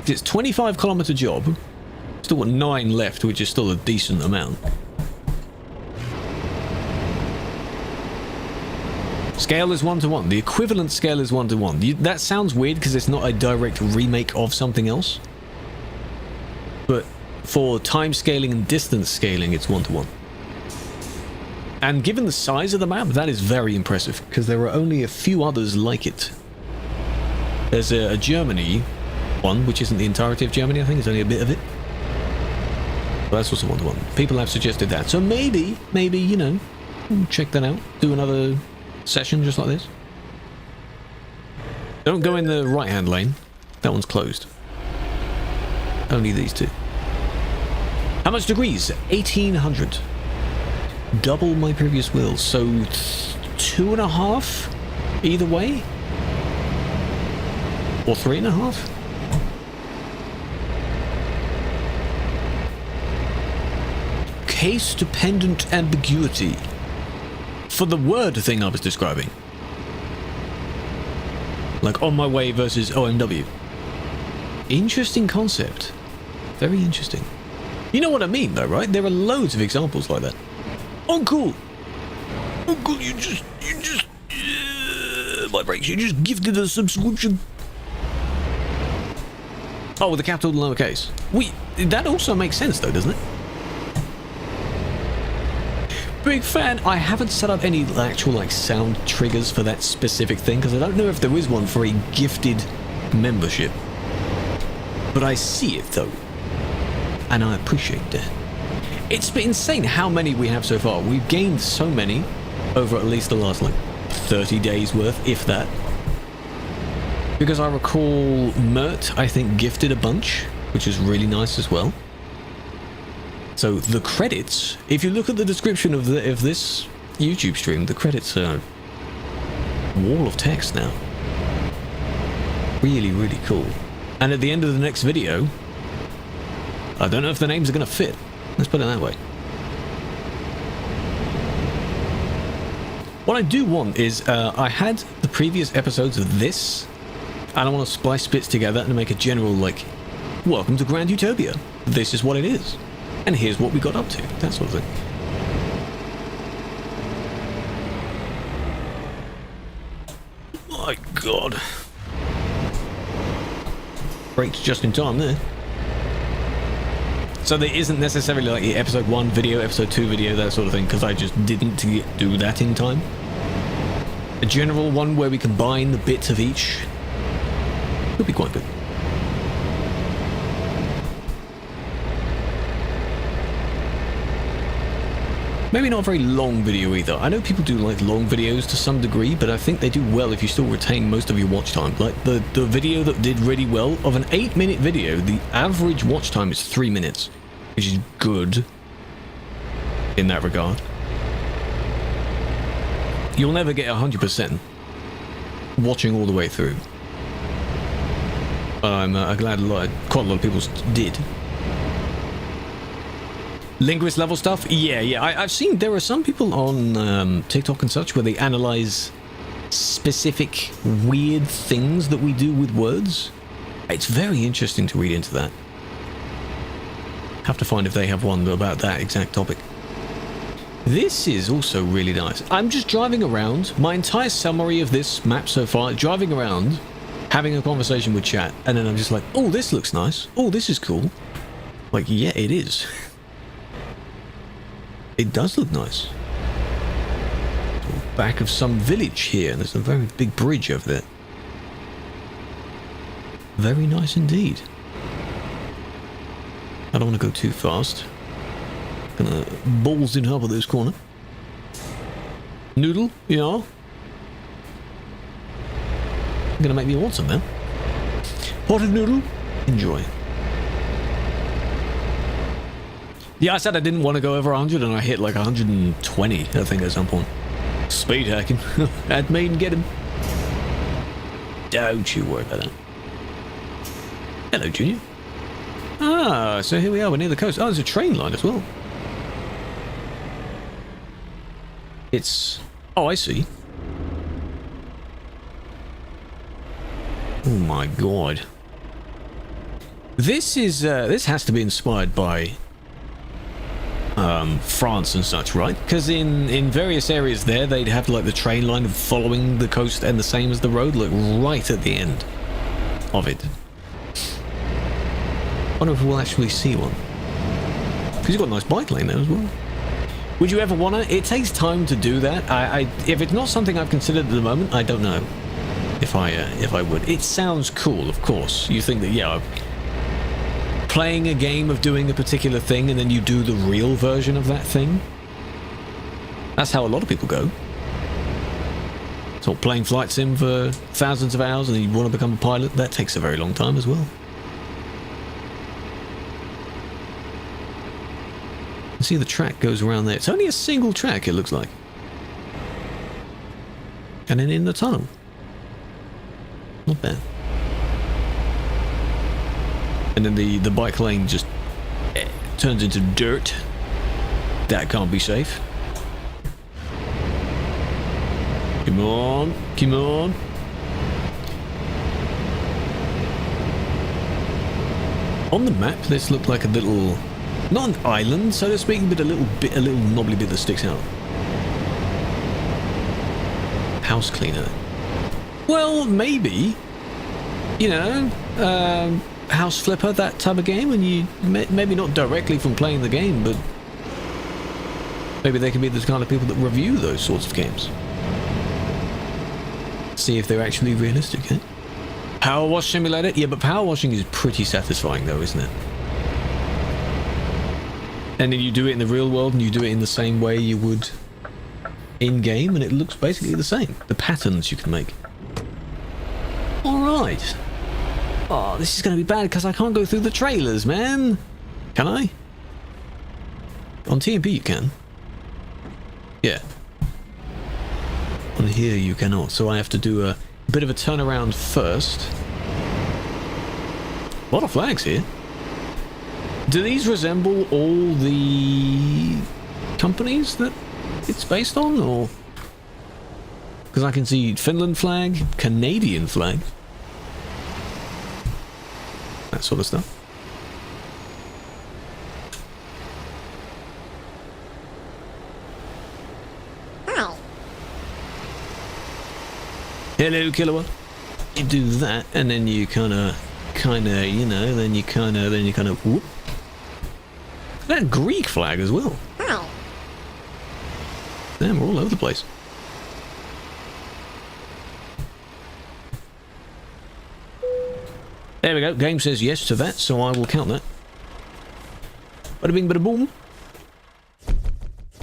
It's a 25-kilometer job. Still got 9 left, which is still a decent amount. Scale is 1:1. The equivalent scale is 1:1. That sounds weird because it's not a direct remake of something else. But for time scaling and distance scaling, it's 1:1. And given the size of the map, that is very impressive because there are only a few others like it. There's a Germany one, which isn't the entirety of Germany, I think. It's only a bit of it. But that's also 1:1. People have suggested that. So maybe, you know, check that out. Do another session just like this. Don't go in the right-hand lane. That one's closed. Only these two. How much degrees? 1800. Double my previous wheel. So 2.5 either way? Or 3.5? Case-dependent ambiguity. For the word thing I was describing. Like on my way versus OMW. Interesting concept. Very interesting. You know what I mean though, right? There are loads of examples like that. Uncle! Uncle, you just my brakes, you just gifted a subscription. Oh, with the capital and lowercase. That also makes sense though, doesn't it? Big fan. I haven't set up any actual like sound triggers for that specific thing because I don't know if there is one for a gifted membership. But I see it though. And I appreciate that. It's been insane how many we have so far. We've gained so many over at least the last like 30 days worth, if that. Because I recall Mert, I think, gifted a bunch, which is really nice as well. So the credits, if you look at the description of this YouTube stream, the credits are wall of text now. Really, really cool. And at the end of the next video, I don't know if the names are going to fit. Let's put it that way. What I do want is, I had the previous episodes of this, and I want to splice bits together and make a general, like, welcome to Grand Utopia. This is what it is. And here's what we got up to. That sort of thing. My God. Brakes just in time there. So there isn't necessarily like episode 1 video, episode 2 video, that sort of thing, because I just didn't do that in time. A general one where we combine the bits of each would be quite good. Maybe not a very long video either. I know people do like long videos to some degree, but I think they do well if you still retain most of your watch time. Like the video that did really well, of an 8-minute video, the average watch time is 3 minutes, which is good in that regard. You'll never get 100% watching all the way through. But I'm glad quite a lot of people did. Linguist level stuff? Yeah. I've seen there are some people on TikTok and such where they analyze specific weird things that we do with words. It's very interesting to read into that. Have to find if they have one about that exact topic. This is also really nice. I'm just driving around. My entire summary of this map so far, driving around, having a conversation with chat, and then I'm just like, oh, this looks nice. Oh, this is cool. Like, yeah, it is. It does look nice. Back of some village here. There's a very big bridge over there. Very nice indeed. I don't want to go too fast. Gonna balls in half of this corner. Noodle, yeah. Gonna make me want some now. Potted noodle, enjoy. Yeah, I said I didn't want to go over 100 and I hit like 120, I think, at some point. Speed hacking. Had me and get him. Don't you worry about that. Hello, Junior. Ah, so here we are, we're near the coast. Oh, there's a train line as well. It's... oh, I see. Oh my God. This is, this has to be inspired by... France and such, right? Because in various areas there, they'd have like the train line following the coast and the same as the road, like right at the end of it. I wonder if we'll actually see one. Because you've got a nice bike lane there as well. Would you ever wanna? It takes time to do that. If it's not something I've considered at the moment, I don't know if I would. It sounds cool, of course. You think that, yeah, playing a game of doing a particular thing and then you do the real version of that thing. That's how a lot of people go. So playing flight sim for thousands of hours and then you want to become a pilot, that takes a very long time as well. You see the track goes around there. It's only a single track, it looks like. And then in the tunnel. Not bad. And then the bike lane just turns into dirt. That can't be safe. Come on, come on. On the map, this looked like a little, not an island, so to speak, but a little knobbly bit that sticks out. House cleaner. Well, maybe. You know, House Flipper, that type of game, and you maybe not directly from playing the game, but maybe they can be the kind of people that review those sorts of games. See if they're actually realistic, eh? Power wash simulator? Yeah, but power washing is pretty satisfying though, isn't it? And then you do it in the real world and you do it in the same way you would in game, and it looks basically the same. The patterns you can make. Alright. Right. Oh, this is going to be bad because I can't go through the trailers, man. Can I? On TMP you can. Yeah. On here you cannot, so I have to do a bit of a turnaround first. A lot of flags here. Do these resemble all the companies that it's based on, or? Because I can see Finland flag, Canadian flag, that sort of stuff. Hello, Killer. You do that, and then you kind of, you know, then you kind of, whoop. That Greek flag as well. Damn, we're all over the place. There we go. Game says yes to that, so I will count that. Bada bing, bada boom.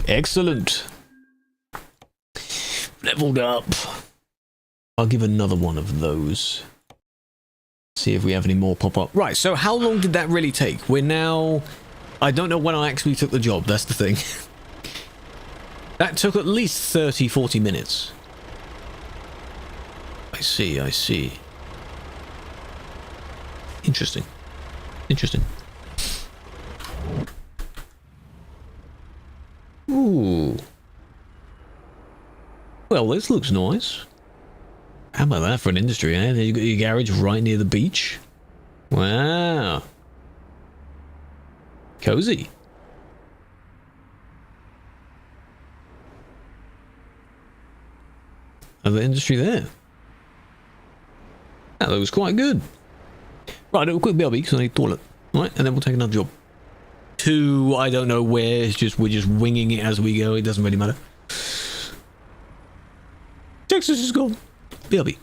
Excellent. Leveled up. I'll give another one of those. See if we have any more pop up. Right, so how long did that really take? We're now... I don't know when I actually took the job, that's the thing. That took at least 30, 40 minutes. I see, I see. Interesting. Interesting. Ooh. Well, this looks nice. How about that for an industry, eh? You got your garage right near the beach. Wow. Cozy. Another industry there. That looks quite good. Right, a quick BRB because I need toilet. Right, and then we'll take another job. To, I don't know where, it's just, we're just winging it as we go, it doesn't really matter. Texas is gone. BRB.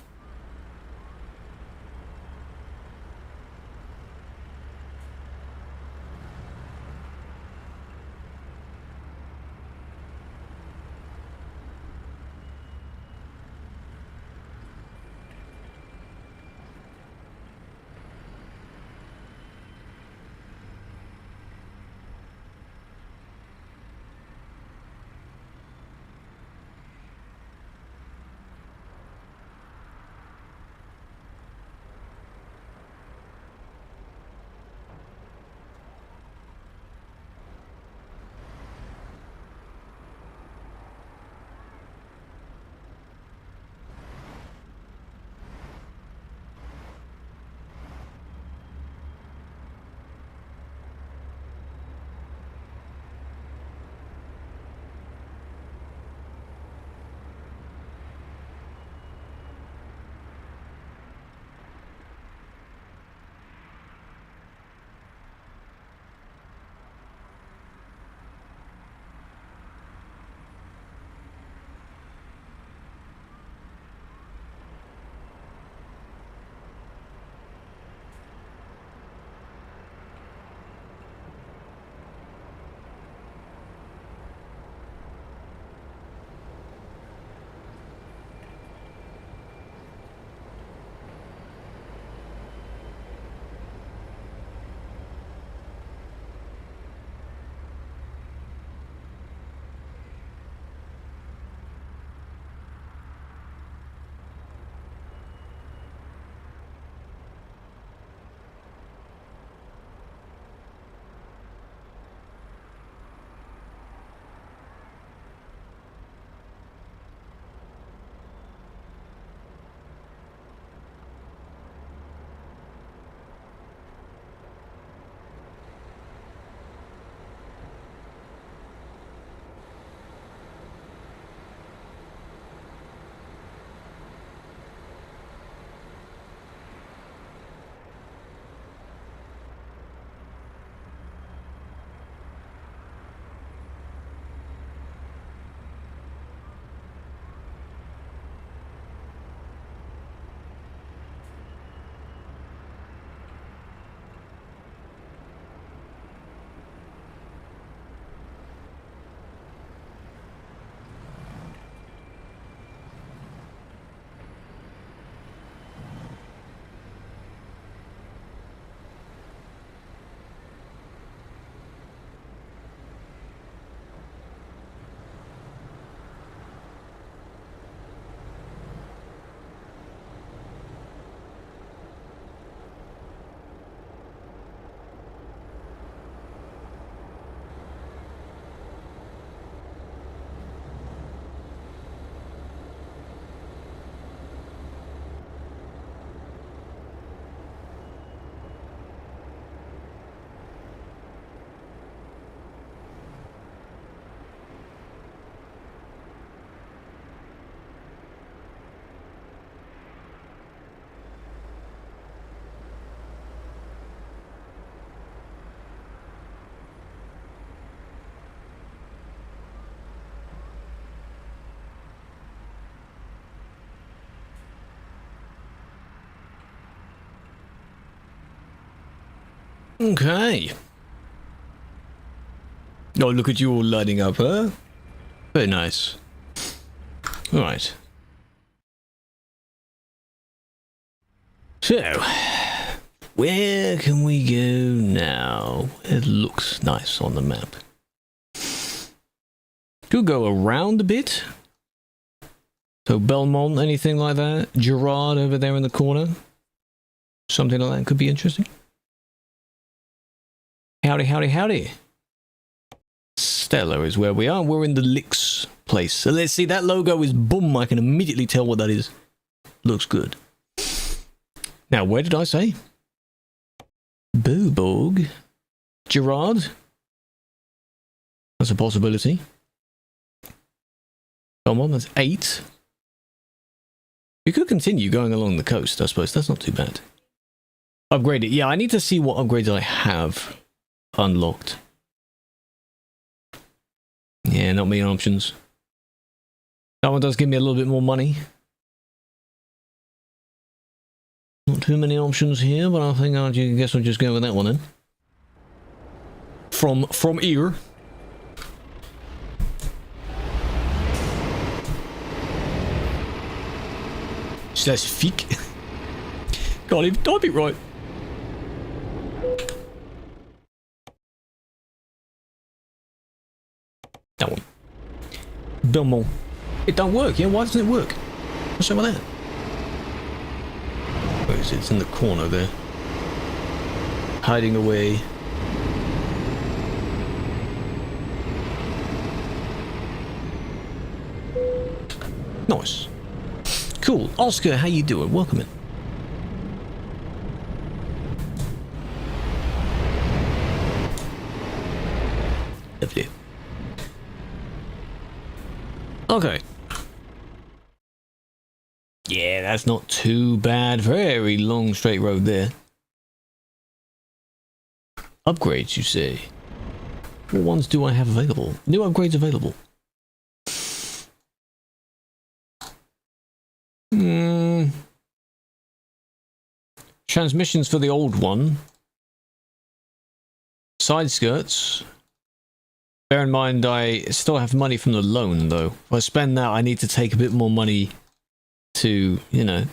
Okay. Oh, look at you all lighting up, huh? Very nice. Alright. So, where can we go now? It looks nice on the map. Could go around a bit. So Belmont, anything like that? Gerard over there in the corner. Something like that could be interesting. Howdy, howdy, howdy. Stella is where we are. We're in the Licks place. So let's see, that logo is boom. I can immediately tell what that is. Looks good. Now, where did I say? Boborg. Gerard. That's a possibility. Come on, that's 8. We could continue going along the coast, I suppose. That's not too bad. Upgrade it. Yeah, I need to see what upgrades I have unlocked. Yeah, not many options. That one does give me a little bit more money. Not too many options here, but I think I guess I'll just go with that one then. From here. Slash fic. Can't even type it right. That one. Belmont. It don't work, yeah? Why doesn't it work? What's up with that? Where is it? It's in the corner there. Hiding away. Nice. Cool. Oscar, how you doing? Welcome in. Lovely. Okay. Yeah, that's not too bad. Very long straight road there. Upgrades, you say? What ones do I have available? New upgrades available. Transmissions for the old one. Side skirts. Bear in mind, I still have money from the loan, though. If I spend that, I need to take a bit more money to, you know...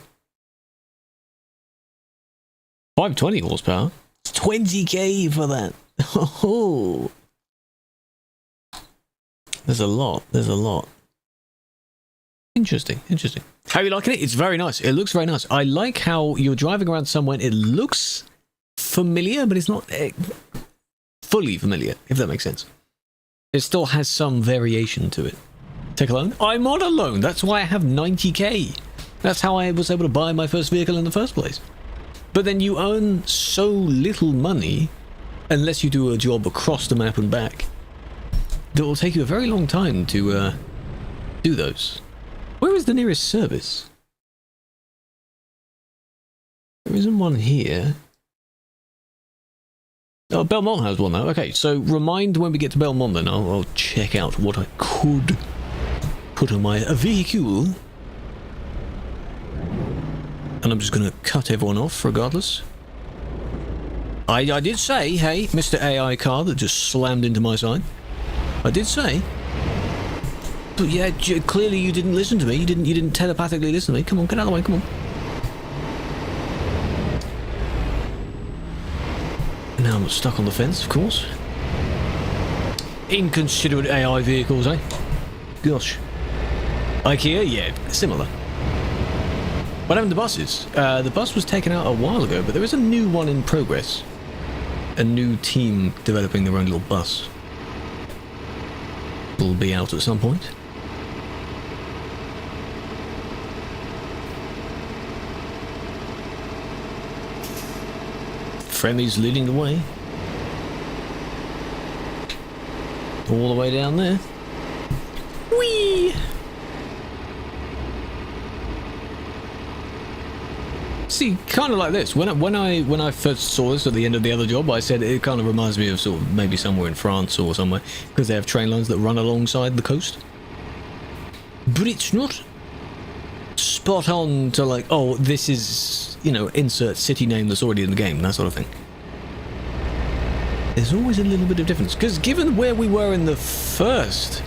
520 horsepower? It's 20k for that! Oh! There's a lot, there's a lot. Interesting, interesting. How are you liking it? It's very nice. It looks very nice. I like how you're driving around somewhere, it looks familiar, but it's not fully familiar, if that makes sense. It still has some variation to it. Take a loan? I'm on a loan. That's why I have 90k. That's how I was able to buy my first vehicle in the first place. But then you earn so little money, unless you do a job across the map and back, that will take you a very long time to do those. Where is the nearest service? There isn't one here. Oh, Belmont has one now. Okay, so remind when we get to Belmont then. I'll check out what I could put on my vehicle. And I'm just going to cut everyone off regardless. I did say, hey, Mr. AI car that just slammed into my side. I did say. But yeah, clearly you didn't listen to me. You didn't telepathically listen to me. Come on, get out of the way, come on. Now I'm stuck on the fence, of course. Inconsiderate AI vehicles, eh? Gosh. IKEA, yeah, similar. What happened to buses? The bus was taken out a while ago, but there is a new one in progress. A new team developing their own little bus. Will be out at some point. Friendly's leading the way. All the way down there. Whee! See, kind of like this. When I first saw this at the end of the other job, I said it kind of reminds me of sort of maybe somewhere in France or somewhere, because they have train lines that run alongside the coast. But it's not spot on to like, oh, this is, you know, insert city name that's already in the game, that sort of thing. There's always a little bit of difference. Because given where we were in the first...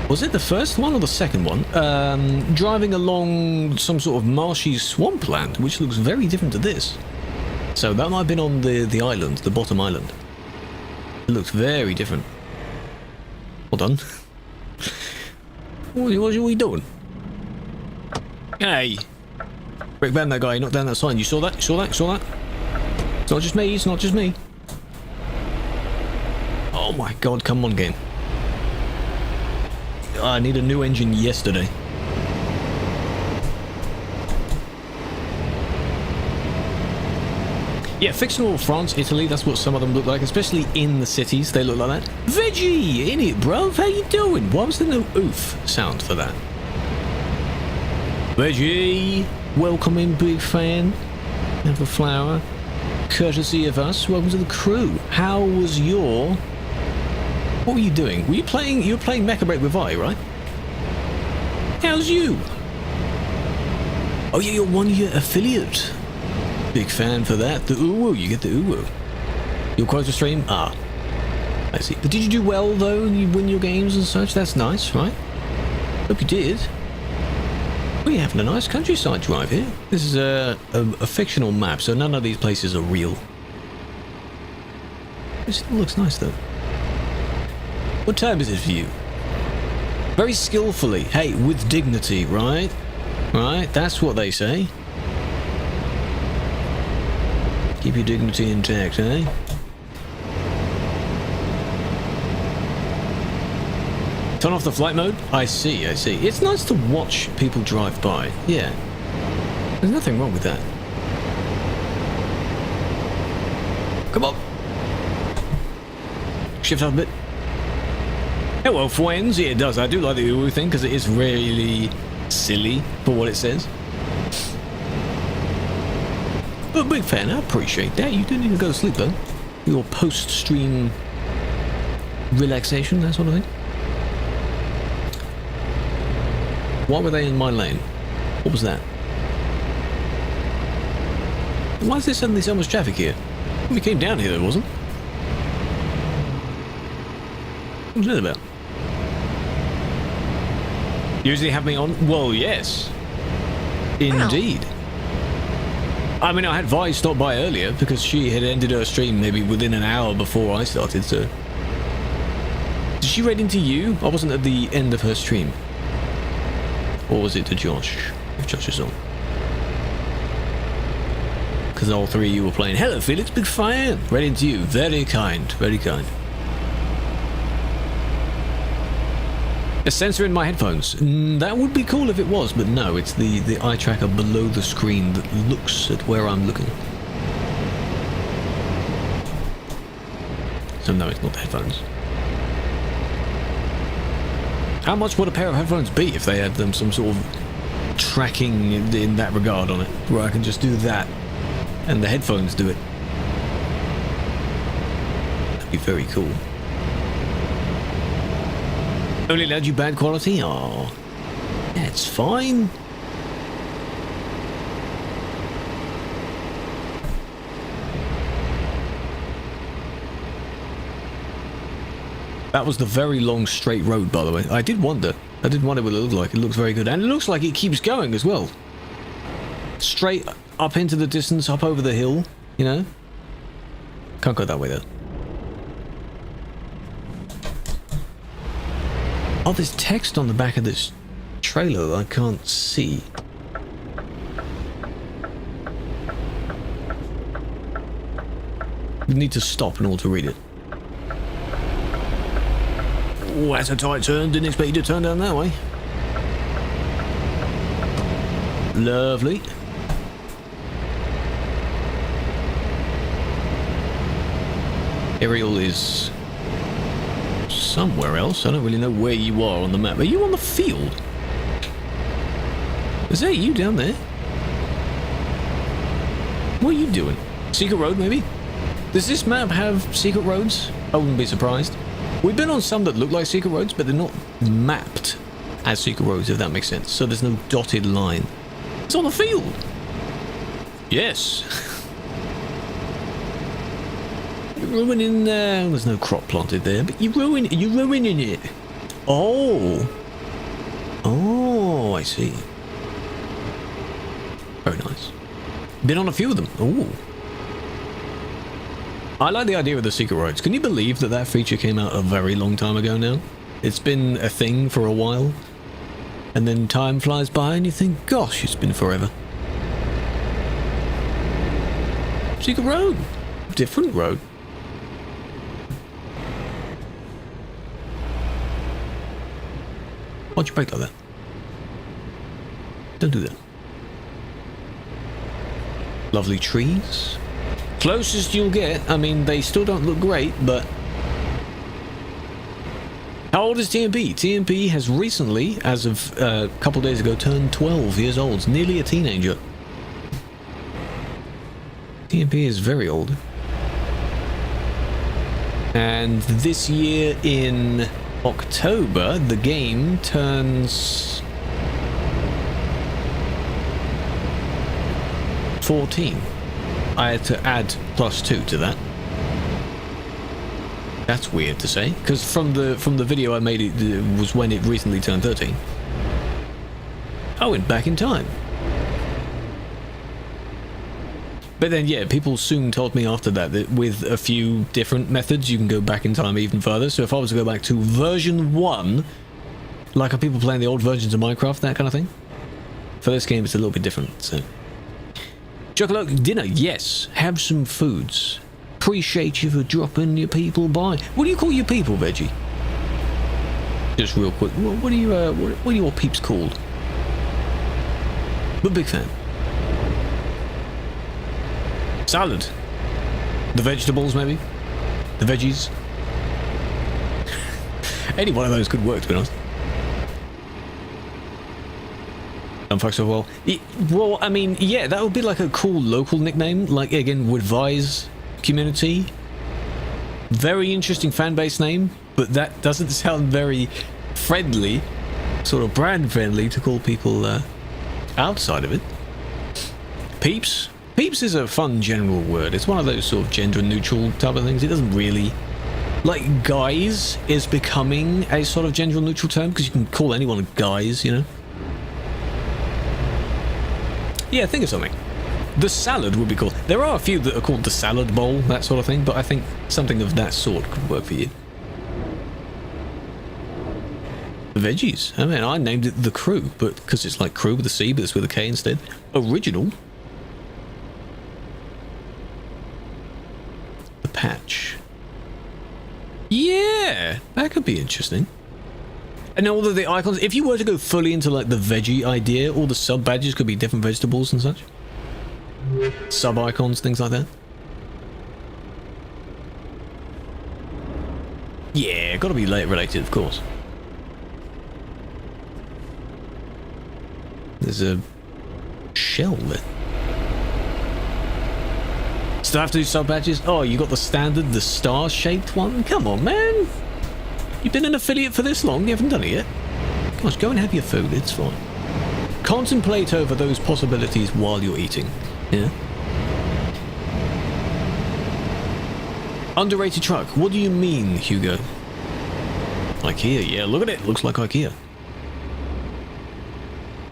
Was it the first one or the second one? Driving along some sort of marshy swampland, which looks very different to this. So that might have been on the island, the bottom island. It looks very different. Hold on. What are you doing? Hey! Break band that guy, knock down that sign. You saw that? You saw that? You saw that? It's not just me, it's not just me. Oh my god, come on game. I need a new engine yesterday. Yeah, fictional France, Italy, that's what some of them look like, especially in the cities, they look like that. Veggie, in it, bruv, how you doing? Why was there no oof sound for that? Veggie, welcome in, big fan. Have a flower. Courtesy of us, welcome to the crew. How was your... What were you doing? Were you playing... You were playing Mecha Break with Vi, right? How's you? Oh yeah, you're 1 year affiliate. Big fan for that. The uwu, you get the uwu. Your quota stream? Ah. I see. But did you do well though? You win your games and such? That's nice, right? Hope you did. We're having a nice countryside drive here. This is a fictional map, so none of these places are real. It still looks nice though. What time is it for you? Very skillfully. Hey, with dignity, right? Right, that's what they say. Keep your dignity intact, eh? Turn off the flight mode? I see, I see. It's nice to watch people drive by. Yeah. There's nothing wrong with that. Come on. Shift up a bit. Hello, friends. Yeah, it does. I do like the uwu thing because it is really silly for what it says. But big fan, I appreciate that. You didn't even go to sleep though. Your post-stream relaxation, that sort of thing. Why were they in my lane? What was that? Why is there suddenly so much traffic here? We came down here, there wasn't. What was that about? Usually have me on? Well, yes. Indeed. Wow. I mean, I had Vi stop by earlier because she had ended her stream maybe within an hour before I started, so... Did she raid into you? I wasn't at the end of her stream. Or was it to Josh? If Josh is on. Because all three of you were playing. Hello, Felix, big fan. Raid into you. Very kind, very kind. A sensor in my headphones. That would be cool if it was, but no, it's the eye tracker below the screen that looks at where I'm looking. So no, it's not the headphones. How much would a pair of headphones be if they had them some sort of tracking in that regard on it, where I can just do that and the headphones do it? That'd be very cool. Only allowed you bad quality? Oh, yeah, it's fine. That was the very long straight road, by the way. I did wonder what it would look like. It looks very good. And it looks like it keeps going as well. Straight up into the distance, up over the hill, you know? Can't go that way, though. Oh, there's text on the back of this trailer that I can't see. We need to stop in order to read it. Oh, that's a tight turn. Didn't expect you to turn down that way. Lovely. Ariel is somewhere else. I don't really know where you are on the map. Are you on the field? Is that you down there? What are you doing? Secret road, maybe? Does this map have secret roads? I wouldn't be surprised. We've been on some that look like secret roads, but they're not mapped as secret roads, if that makes sense. So there's no dotted line. It's on the field. Yes. ruining there's no crop planted there, but you're ruining it. Oh, I see. Very nice. Been on a few of them. Oh, I like the idea of the secret roads. Can you believe that that feature came out a very long time ago now? It's been a thing for a while, and then time flies by and you think, gosh, it's been forever. Secret road. Different road. Why'd you break like that? Don't do that. Lovely trees. Closest you'll get. I mean, they still don't look great, but... How old is TMP? TMP has recently, as of a couple days ago, turned 12 years old. It's nearly a teenager. TMP is very old. And this year in October, the game turns 14. I had to add +2 to that. That's weird to say, because from the video I made, it was when it recently turned 13. I went back in time. But then, yeah, people soon told me after that with a few different methods, you can go back in time even further. So if I was to go back to version 1, like are people playing the old versions of Minecraft, that kind of thing? For this game, it's a little bit different, so... Chocolate dinner, yes. Have some foods. Appreciate you for dropping your people by. What do you call your people, Veggie? Just real quick, what are your peeps called? But big fan. Salad. The vegetables, maybe? The veggies? Any one of those could work, to be honest. Fuck so well. Well, I mean, yeah, that would be like a cool local nickname. Like, again, Woodvise community. Very interesting fan base name, but that doesn't sound very friendly, sort of brand friendly to call people outside of it. Peeps? Peeps is a fun general word. It's one of those sort of gender neutral type of things. It doesn't really... Like, guys is becoming a sort of gender neutral term, because you can call anyone guys, you know? Yeah, think of something. The salad would be cool. There are a few that are called the salad bowl, that sort of thing, but I think something of that sort could work for you. The veggies. I mean, I named it the Crew, but because it's like crew with a C, but it's with a K instead. Original. The patch. Yeah, that could be interesting. And all of the icons, if you were to go fully into like the veggie idea, all the sub badges could be different vegetables and such. Sub icons, things like that. Yeah, gotta be related, of course. There's a shell there. Still have to do sub badges? Oh, you got the standard, the star-shaped one? Come on, man. You've been an affiliate for this long, you haven't done it yet? Gosh, go and have your food, it's fine. Contemplate over those possibilities while you're eating. Yeah? Underrated truck. What do you mean, Hugo? IKEA, yeah, look at it. Looks like IKEA.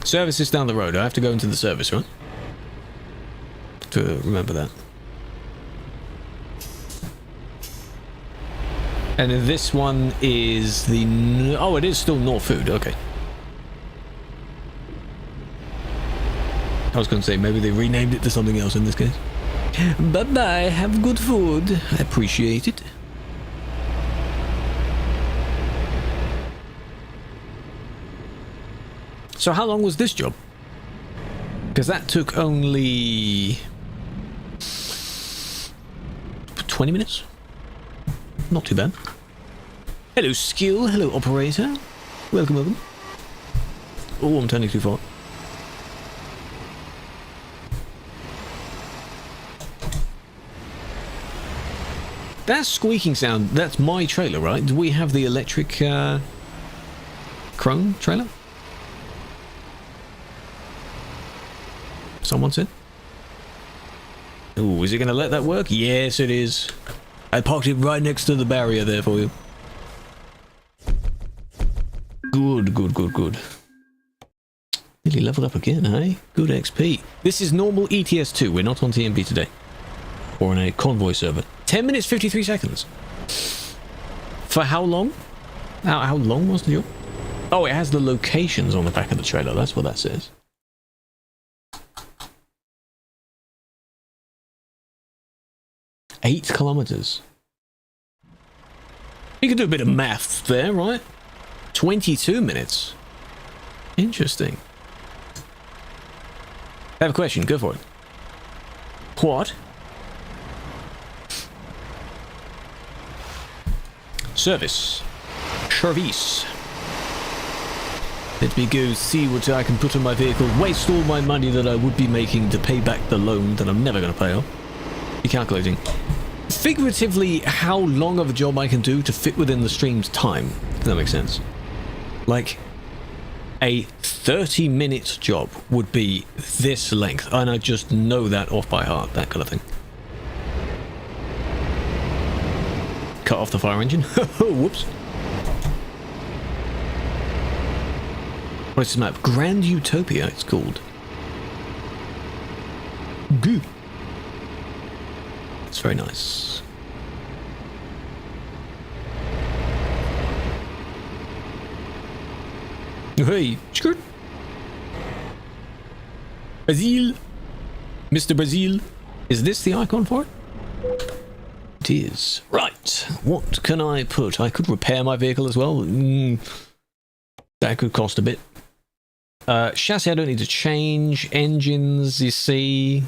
Service is down the road. I have to go into the service, right? To remember that. And this one is the... Oh, it is still North Food. Okay. I was going to say, maybe they renamed it to something else in this case. Bye-bye. Have good food. I appreciate it. So how long was this job? Because that took only... 20 minutes? Not too bad. Hello, skill. Hello, operator. Welcome, welcome. Oh, I'm turning too far. That squeaking sound, that's my trailer, right? Do we have the electric chrome trailer? Someone said? Ooh, is it going to let that work? Yes, it is. I parked it right next to the barrier there for you. Good, good, good, good. Nearly leveled up again, hey? Good XP. This is normal ETS2. We're not on TMP today. Or on a convoy server. 10 minutes, 53 seconds. For how long? How long was the job? Oh, it has the locations on the back of the trailer. That's what that says. Eight kilometers. You can do a bit of math there, right? 22 minutes. Interesting. I have a question. Go for it. What? Service. Let me go see what I can put on my vehicle. Waste all my money that I would be making to pay back the loan that I'm never going to pay off. Be calculating. Figuratively, how long of a job I can do to fit within the stream's time. If that makes sense. Like, a 30-minute job would be this length, and I just know that off by heart, that kind of thing. Cut off the fire engine. Whoops. What is this map? Grand Utopia, it's called. Goo. It's very nice. Hey, skirt. Brazil. Mr. Brazil. Is this the icon for it? It is. Right. What can I put? I could repair my vehicle as well. That could cost a bit. Chassis I don't need to change. Engines, you see.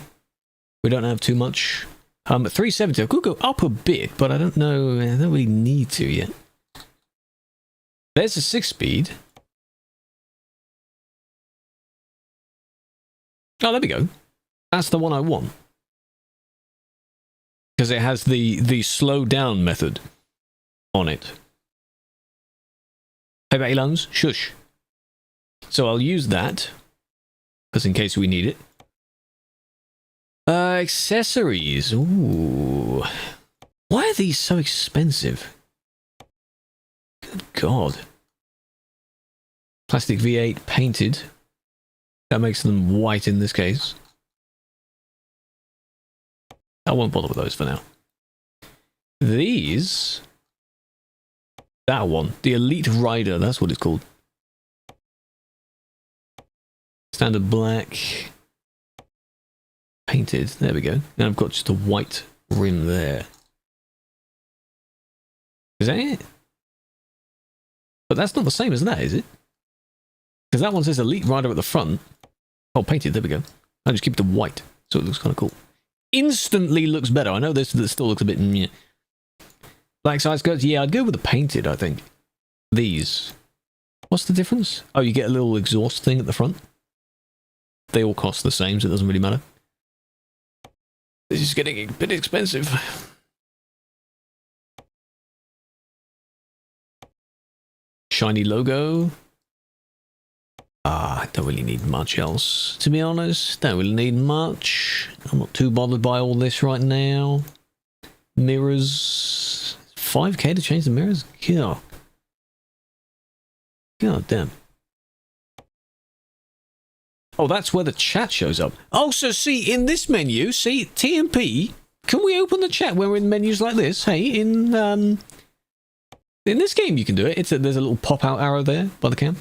We don't have too much. 370. I could go up a bit, but I don't know. I don't really need to yet. There's a 6-speed. Oh, there we go. That's the one I want. Because it has the slow down method on it. Pay back your loans? Shush. So I'll use that. Because in case we need it. Accessories. Ooh. Why are these so expensive? Good God. Plastic V8 painted. That makes them white in this case. I won't bother with those for now. These... That one. The Elite Rider, that's what it's called. Standard black. Painted. There we go. And I've got just a white rim there. Is that it? But that's not the same as that, is it? Because that one says Elite Rider at the front. Oh, painted. There we go. I just keep the white, so it looks kind of cool. Instantly looks better. I know this still looks a bit meh. Black side skirts. Yeah, I'd go with the painted, I think. These. What's the difference? Oh, you get a little exhaust thing at the front. They all cost the same, so it doesn't really matter. This is getting a bit expensive. Shiny logo. I don't really need much else, to be honest. Don't really need much. I'm not too bothered by all this right now. Mirrors. 5k to change the mirrors? God. God damn. Oh, that's where the chat shows up. Oh, so see, in this menu, see, TMP, can we open the chat when we're in menus like this? Hey, in this game you can do it. There's a little pop-out arrow there by the cam.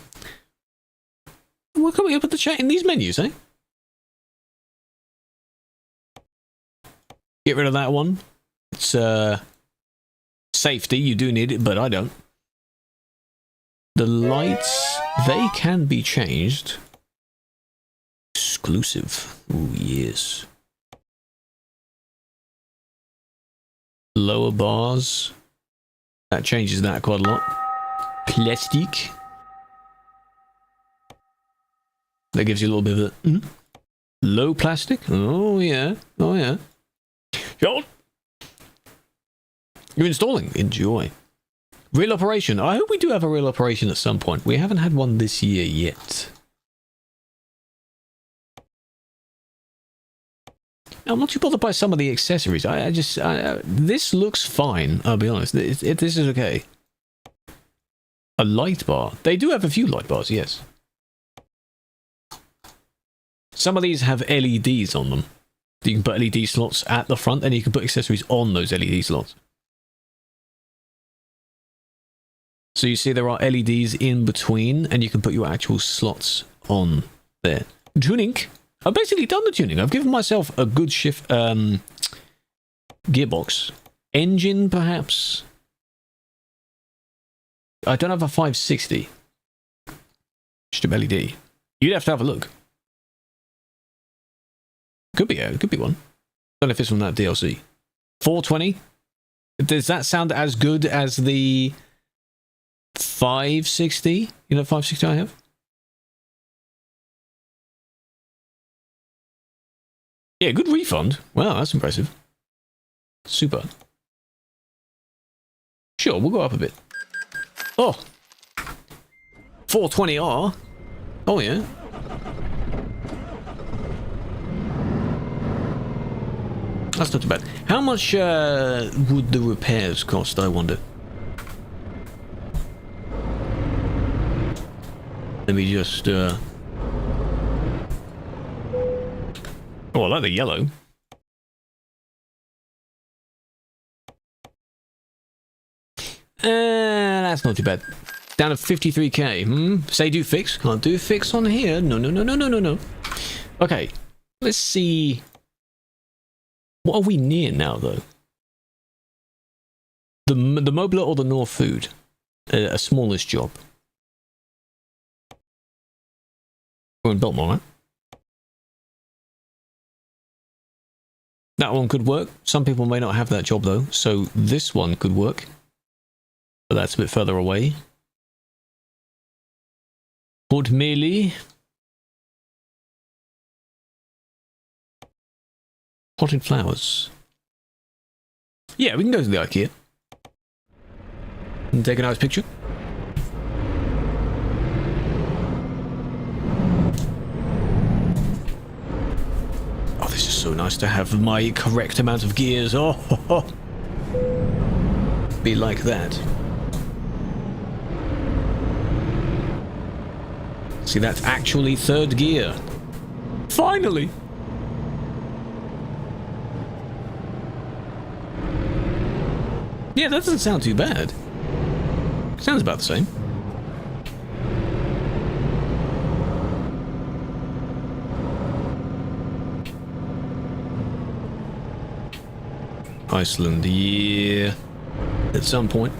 Why can't we open the chat in these menus, eh? Get rid of that one. It's, safety, you do need it, but I don't. The lights, they can be changed. Exclusive. Oh, yes. Lower bars. That changes that quite a lot. Plastic. That gives you a little bit of a... Low plastic? Oh, yeah. Oh, yeah. You're installing. Enjoy. Real operation. I hope we do have a real operation at some point. We haven't had one this year yet. I'm not too bothered by some of the accessories. This looks fine, I'll be honest. This is okay. A light bar. They do have a few light bars, yes. Some of these have LEDs on them. You can put LED slots at the front, and you can put accessories on those LED slots. So you see there are LEDs in between, and you can put your actual slots on there. Tuning. I've basically done the tuning. I've given myself a good shift gearbox. Engine, perhaps. I don't have a 560. Just a LED. You'd have to have a look. Could be one. Don't know if it's from that DLC. 420. Does that sound as good as the 560? You know, 560 I have. Yeah, good refund. Wow, that's impressive. Super. Sure, we'll go up a bit. Oh! 420R? Oh, yeah. That's not too bad. How much would the repairs cost, I wonder? Let me just... Oh, I like the yellow. That's not too bad. Down to 53k. Say do fix. Can't do fix on here. No. Okay. Let's see. What are we near now, though? The Mobler or the North Food? A smallest job. We're in Biltmore, right? That one could work. Some people may not have that job, though. So this one could work. But that's a bit further away. Port Mealy. Potted flowers. Yeah, we can go to the IKEA. And take a nice picture. Oh, this is so nice to have my correct amount of gears. Oh, ho, ho. Be like that. See, that's actually third gear. Finally! Yeah, that doesn't sound too bad. Sounds about the same. Iceland, yeah. At some point.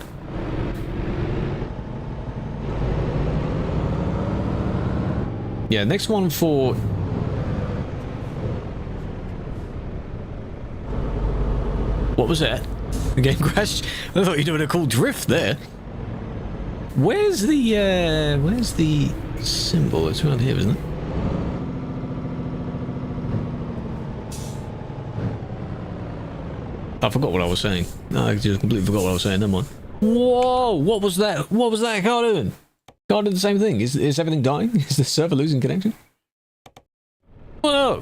Yeah, next one for... What was that? The game crashed? I thought you were doing a cool drift there. Where's the symbol? It's around here, isn't it? I forgot what I was saying. No, I just completely forgot what I was saying. Never mind. Whoa! What was that? What was that car doing? Car did the same thing. Is everything dying? Is the server losing connection? Whoa!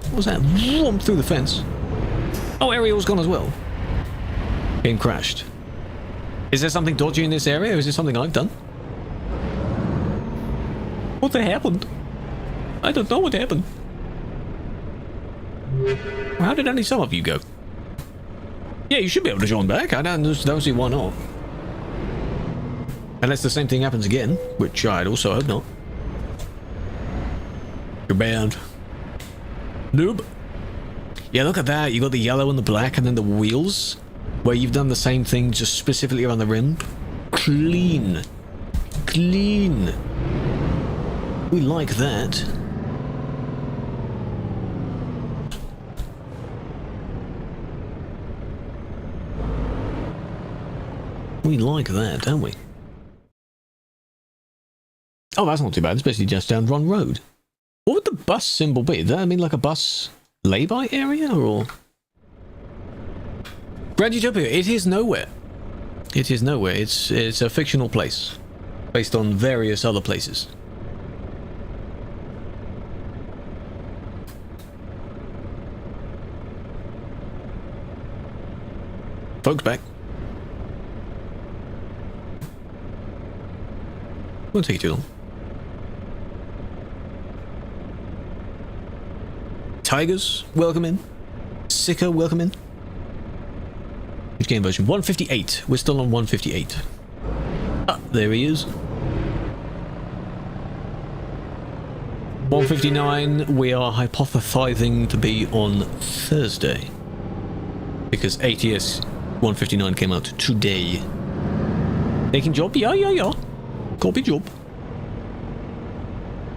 What was that? Whoomp through the fence. Oh, Ariel's gone as well. Game crashed. Is there something dodgy in this area, or is it something I've done? What happened? I don't know what happened. How did only some of you go? Yeah, you should be able to join back. I don't see why not. Unless the same thing happens again, which I'd also hope not. You're banned. Noob. Yeah, look at that. You got the yellow and the black, and then the wheels, where you've done the same thing, just specifically around the rim. Clean. Clean. We like that. We like that, don't we? Oh, that's not too bad. It's basically just down Run Road. What would the bus symbol be? Does that mean like a bus lay-by area, or...? Grand Utopia, it is nowhere. It is nowhere. It's a fictional place. Based on various other places. Folks back. Won't take you too long. Tigers, welcome in. Sicker, welcome in. Which game version? 158. We're still on 158. Ah, there he is. 159, we are hypothesizing to be on Thursday. Because ATS 159 came out today. Taking job? Yeah. Copy job.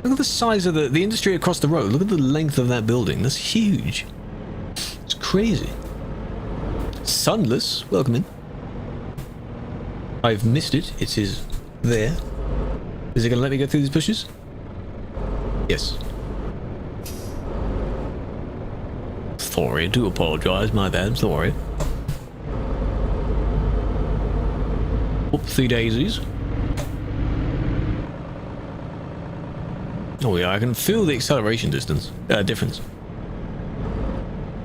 Look at the size of the industry across the road. Look at the length of that building. That's huge. It's crazy. Sunless, welcome in. I've missed it. It is there. Is it going to let me go through these bushes? Yes. Sorry, I do apologise. My bad. Sorry. Whoopsie daisies. Oh yeah, I can feel the acceleration difference.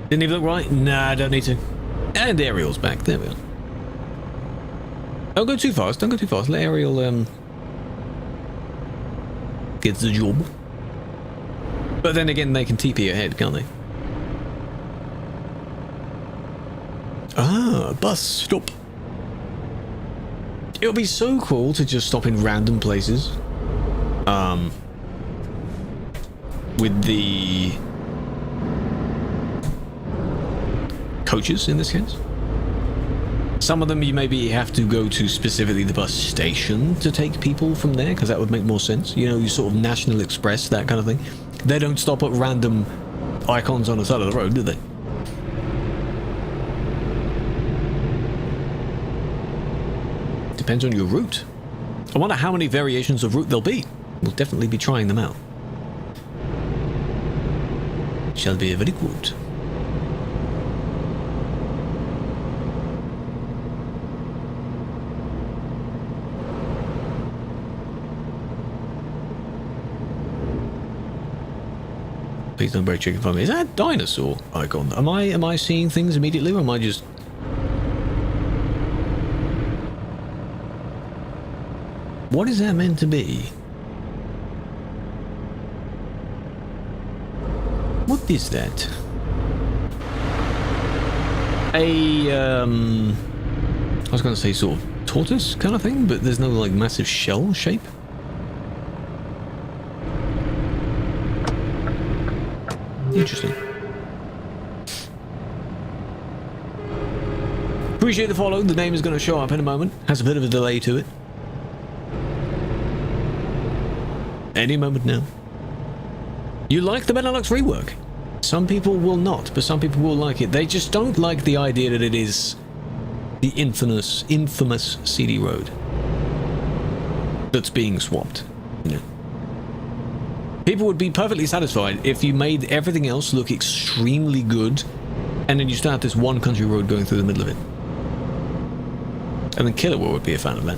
Didn't even look right? Nah, I don't need to. And Ariel's back. There we are. Don't go too fast. Don't go too fast. Let Ariel get the job. But then again, they can TP ahead, can't they? Ah, bus stop. It would be so cool to just stop in random places. With the coaches in this case. Some of them you maybe have to go to specifically the bus station to take people from there, because that would make more sense. You know, you sort of National Express, that kind of thing. They don't stop at random icons on the side of the road, do they? Depends on your route. I wonder how many variations of route there'll be. We'll definitely be trying them out. Shall be very good. Please don't break chicken for me. Is that a dinosaur icon? Am I seeing things immediately, or am I just... What is that meant to be? What is that? I was going to say sort of tortoise kind of thing, but there's no like massive shell shape. Interesting. Appreciate the follow. The name is going to show up in a moment. Has a bit of a delay to it. Any moment now. You like the Benelux rework? Some people will not, but some people will like it. They just don't like the idea that it is the infamous CD road that's being swapped. You know? People would be perfectly satisfied if you made everything else look extremely good, and then you start this one country road going through the middle of it. And then Killer would be a fan of that.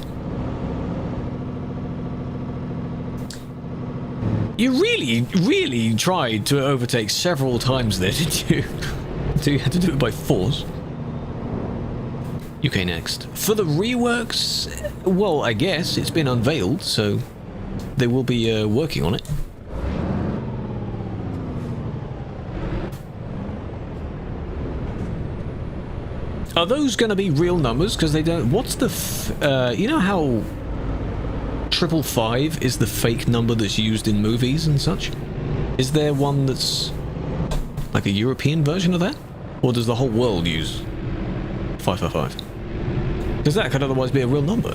You really tried to overtake several times there, didn't you? So you had to do it by force. UK next. For the reworks, well, I guess it's been unveiled, so they will be working on it. Are those going to be real numbers? Because they don't... What's the... you know how 555 is the fake number that's used in movies and such? Is there one that's like a European version of that? Or does the whole world use 555? Because that could otherwise be a real number.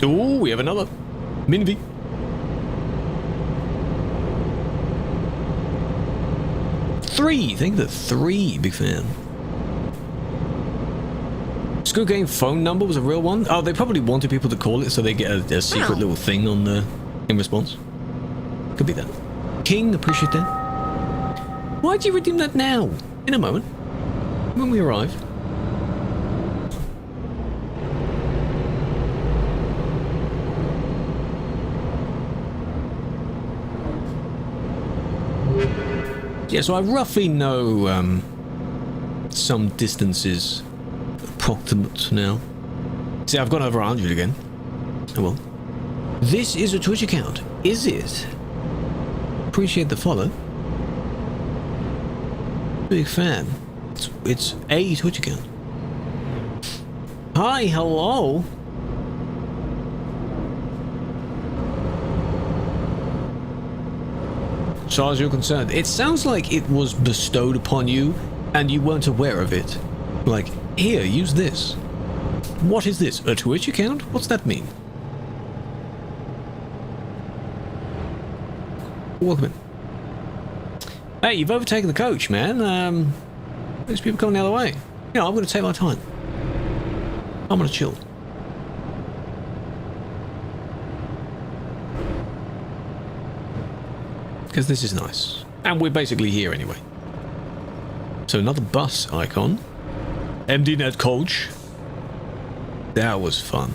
Oh, we have another Minvi. Three! Thank you for 3, big fan. Squid Game phone number was a real one? Oh, they probably wanted people to call it so they get a secret little thing on the in response. Could be that. King, appreciate that. Why'd you redeem that now? In a moment. When we arrive. Yeah, so I roughly know some distances approximate now. See, I've gone over 100 again. Oh well. This is a Twitch account, is it? Appreciate the follow. Big fan. It's a Twitch account. Hi, hello. As far as you're concerned, it sounds like it was bestowed upon you and you weren't aware of it. Like, here, use this. What is this? A Twitch account? What's that mean? Welcome in. Hey, you've overtaken the coach, man. There's people coming the other way. You know, I'm going to take my time. I'm going to chill. Because this is nice. And we're basically here anyway. So another bus icon. MDNet coach. That was fun.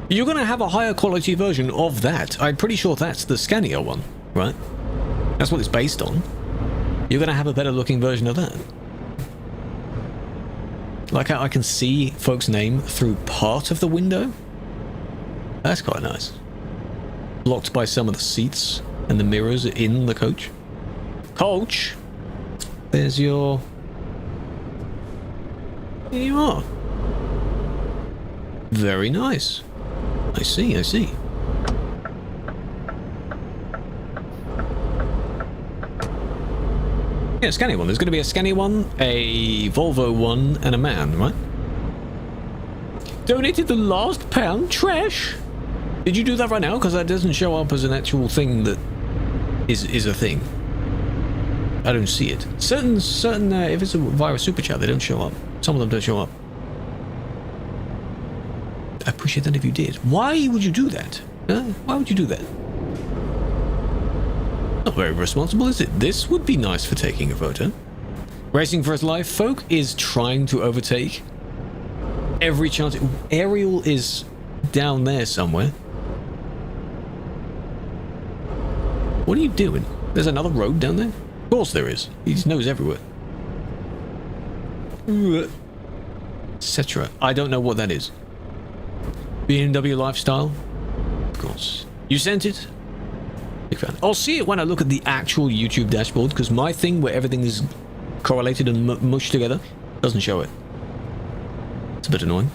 You're going to have a higher quality version of that. I'm pretty sure that's the Scania one, right? That's what it's based on. You're going to have a better looking version of that. Like how I can see folks' name through part of the window. That's quite nice. Blocked by some of the seats and the mirrors in the coach. Coach! There's your... Here you are. Very nice. I see, I see. Yeah, Scania one. There's going to be a Scania one, a Volvo one, and a man, right? Donated the last pound trash? Did you do that right now? Because that doesn't show up as an actual thing that is a thing. I don't see it. Certain if it's via a super chat, they don't show up. Some of them don't show up. I appreciate that if you did. Why would you do that? Why would you do that? Not very responsible, is it? This would be nice for taking a photo. Racing for his life, folk is trying to overtake. Every chance. Ariel is down there somewhere. What are you doing? There's another road down there? Of course there is. He just knows everywhere. Etc. I don't know what that is. BMW lifestyle? Of course. You sent it? Big fan. I'll see it when I look at the actual YouTube dashboard, because my thing where everything is correlated and mushed together doesn't show it. It's a bit annoying.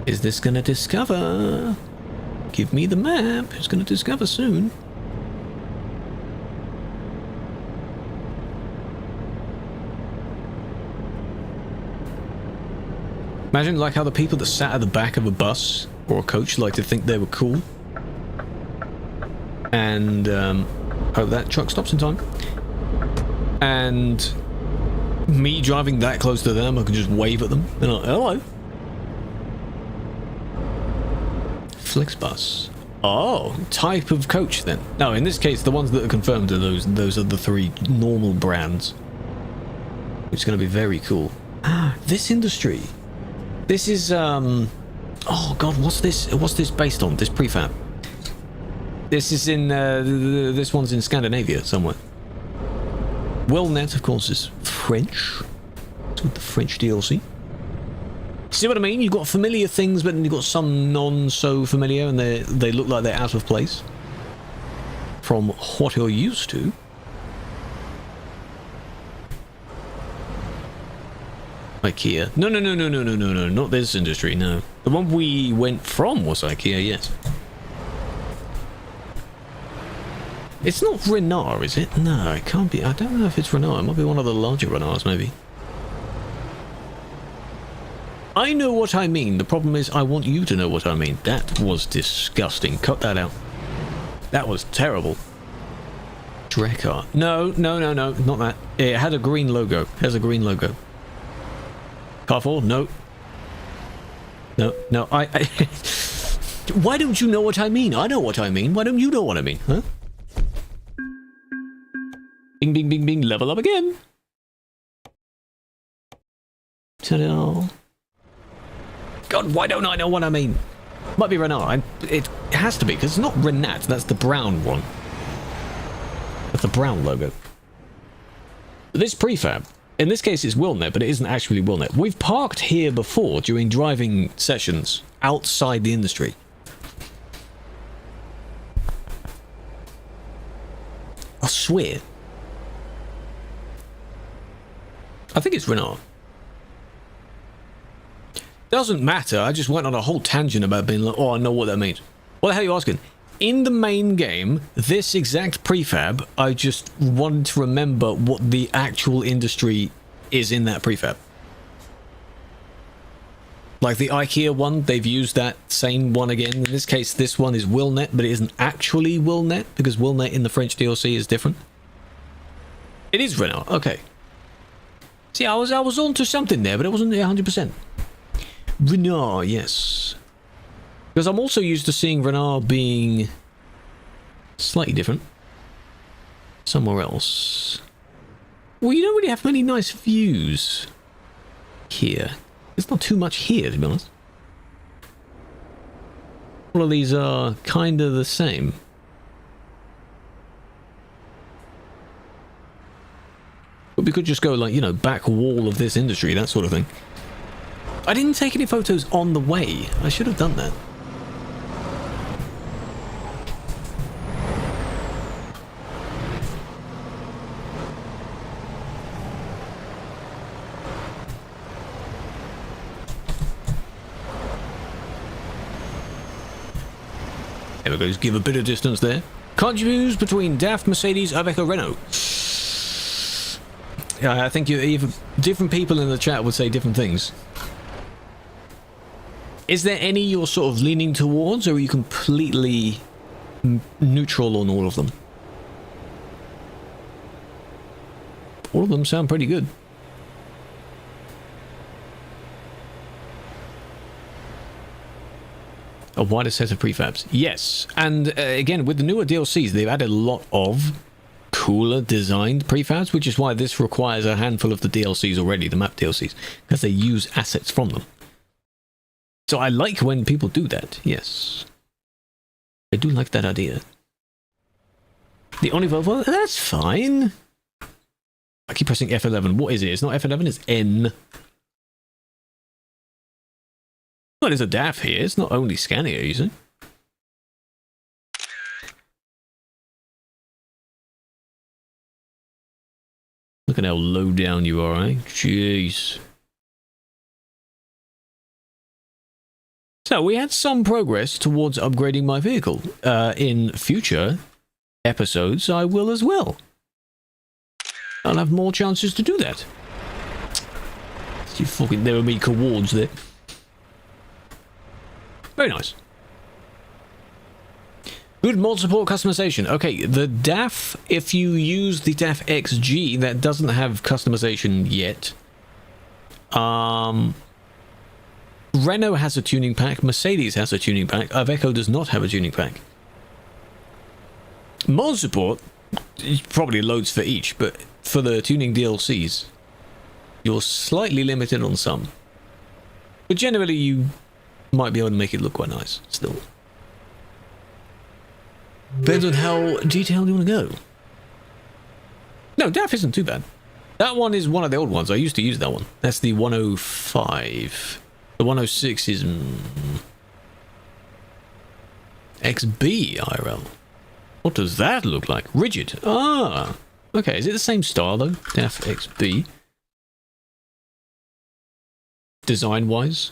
Is this gonna discover? Give me the map. It's gonna discover soon. Imagine like how the people that sat at the back of a bus or a coach like to think they were cool. And hope that truck stops in time. And me driving that close to them, I can just wave at them. They're like, hello. Flixbus. Oh, type of coach then. No, in this case, the ones that are confirmed are those are the three normal brands. Which is going to be very cool. Ah, this industry. This is, oh god, what's this? What's this based on? This prefab. This is in, this one's in Scandinavia somewhere. WellNet, of course, is French. It's with the French DLC. See what I mean? You've got familiar things, but then you've got some non-so-familiar, and they look like they're out of place from what you're used to. IKEA. No, not this industry, no. The one we went from was IKEA, yes. It's not Renault, is it? No, it can't be. I don't know if it's Renault. It might be one of the larger Renaults, maybe. I know what I mean. The problem is I want you to know what I mean. That was disgusting. Cut that out. That was terrible. Drekar. No, not that. It had a green logo. It has a green logo. Carrefour? No. No, I Why don't you know what I mean? I know what I mean. Why don't you know what I mean? Huh? Bing, bing, bing, bing. Level up again. Ta-da. God, why don't I know what I mean? Might be Renault. It has to be, because it's not Renat. That's the brown one. That's the brown logo. This prefab, in this case it's Wilnet, but it isn't actually Wilnet. We've parked here before during driving sessions outside the industry. I swear. I think it's Renault. Doesn't matter, I just went on a whole tangent about being like, oh, I know what that means. What the hell are you asking? In the main game, this exact prefab, I just wanted to remember what the actual industry is in that prefab. Like the IKEA one, they've used that same one again. In this case, this one is Wilnet, but it isn't actually Wilnet, because Wilnet in the French DLC is different. It is Renault, okay. See, I was onto something there, but it wasn't 100%. Renault, yes. Because I'm also used to seeing Renault being slightly different. Somewhere else. Well, you don't really have many nice views here. There's not too much here, to be honest. All of these are kind of the same. But we could just go like, you know, back wall of this industry, that sort of thing. I didn't take any photos on the way. I should have done that. There we go, just give a bit of distance there. Can't you choose between DAF, Mercedes, Iveco, Renault? Yeah, I think different people in the chat would say different things. Is there any you're sort of leaning towards, or are you completely neutral on all of them? All of them sound pretty good. A wider set of prefabs. Yes, and again, with the newer DLCs, they've added a lot of cooler designed prefabs, which is why this requires a handful of the DLCs already, the map DLCs, because they use assets from them. So I like when people do that, yes. I do like that idea. The only Volvo? That's fine. I keep pressing F11. What is it? It's not F11, it's N. Well, there's a DAF here. It's not only Scania, you see. Look at how low down you are, eh? Jeez. So, we had some progress towards upgrading my vehicle. In future episodes, I will as well. I'll have more chances to do that. You fucking there with me cowards there. Very nice. Good mod support customization. Okay, the DAF, if you use the DAF XG, that doesn't have customization yet. Renault has a tuning pack, Mercedes has a tuning pack, Iveco does not have a tuning pack. Mod support, probably loads for each, but for the tuning DLCs, you're slightly limited on some. But generally you might be able to make it look quite nice, still. Depends on how detailed you want to go. No, DAF isn't too bad. That one is one of the old ones. I used to use that one. That's the 105. The 106 is... XB IRL. What does that look like? Rigid. Ah! Okay, is it the same style though? DAF XB. Design-wise?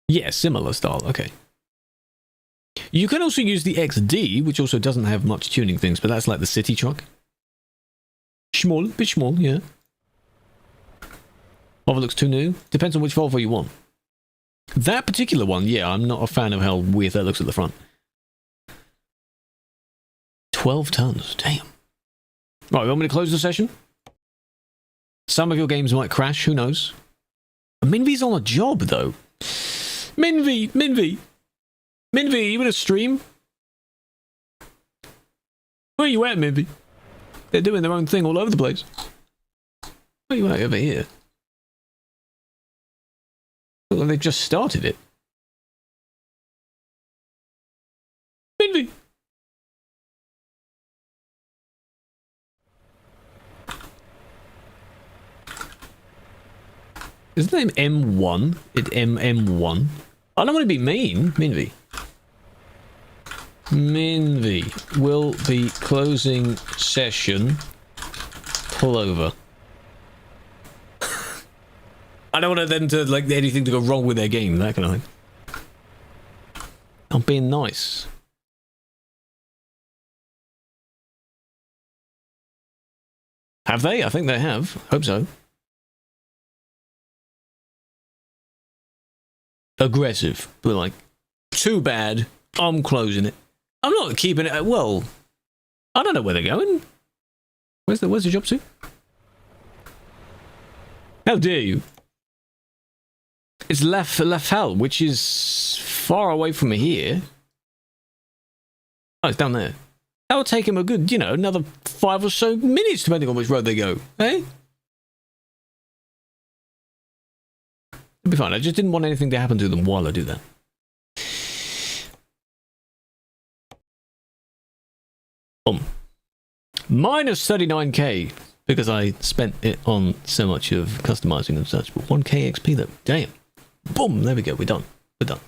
Yeah, similar style. Okay. You can also use the XD, which also doesn't have much tuning things, but that's like the city truck. Small, bit small, yeah. Volvo looks too new. Depends on which Volvo you want. That particular one, yeah, I'm not a fan of how weird that looks at the front. 12 tons, damn. Right, you want me to close the session? Some of your games might crash, who knows? Minvy's on a job, though. Minvy, you in a stream? Where you at, Minvy? They're doing their own thing all over the place. Where you at over here? Look like they've just started it. Minvy! Is the name M1? It MM1? I don't want to be mean. Minvy. Minvy will be closing session. Pull over. I don't want them to, like, anything to go wrong with their game, that kind of thing. I'm being nice. Have they? I think they have. Hope so. Aggressive. But like, too bad. I'm closing it. I'm not keeping it. Well, I don't know where they're going. Where's the job to? How dare you? It's Lafal, which is far away from here. Oh, it's down there. That would take him a good, you know, another 5 or so minutes, depending on which road they go. Eh? It'll be fine. I just didn't want anything to happen to them while I do that. Minus 39k, because I spent it on so much of customizing and such. But 1k XP though. Damn. Boom. There we go. We're done. We're done.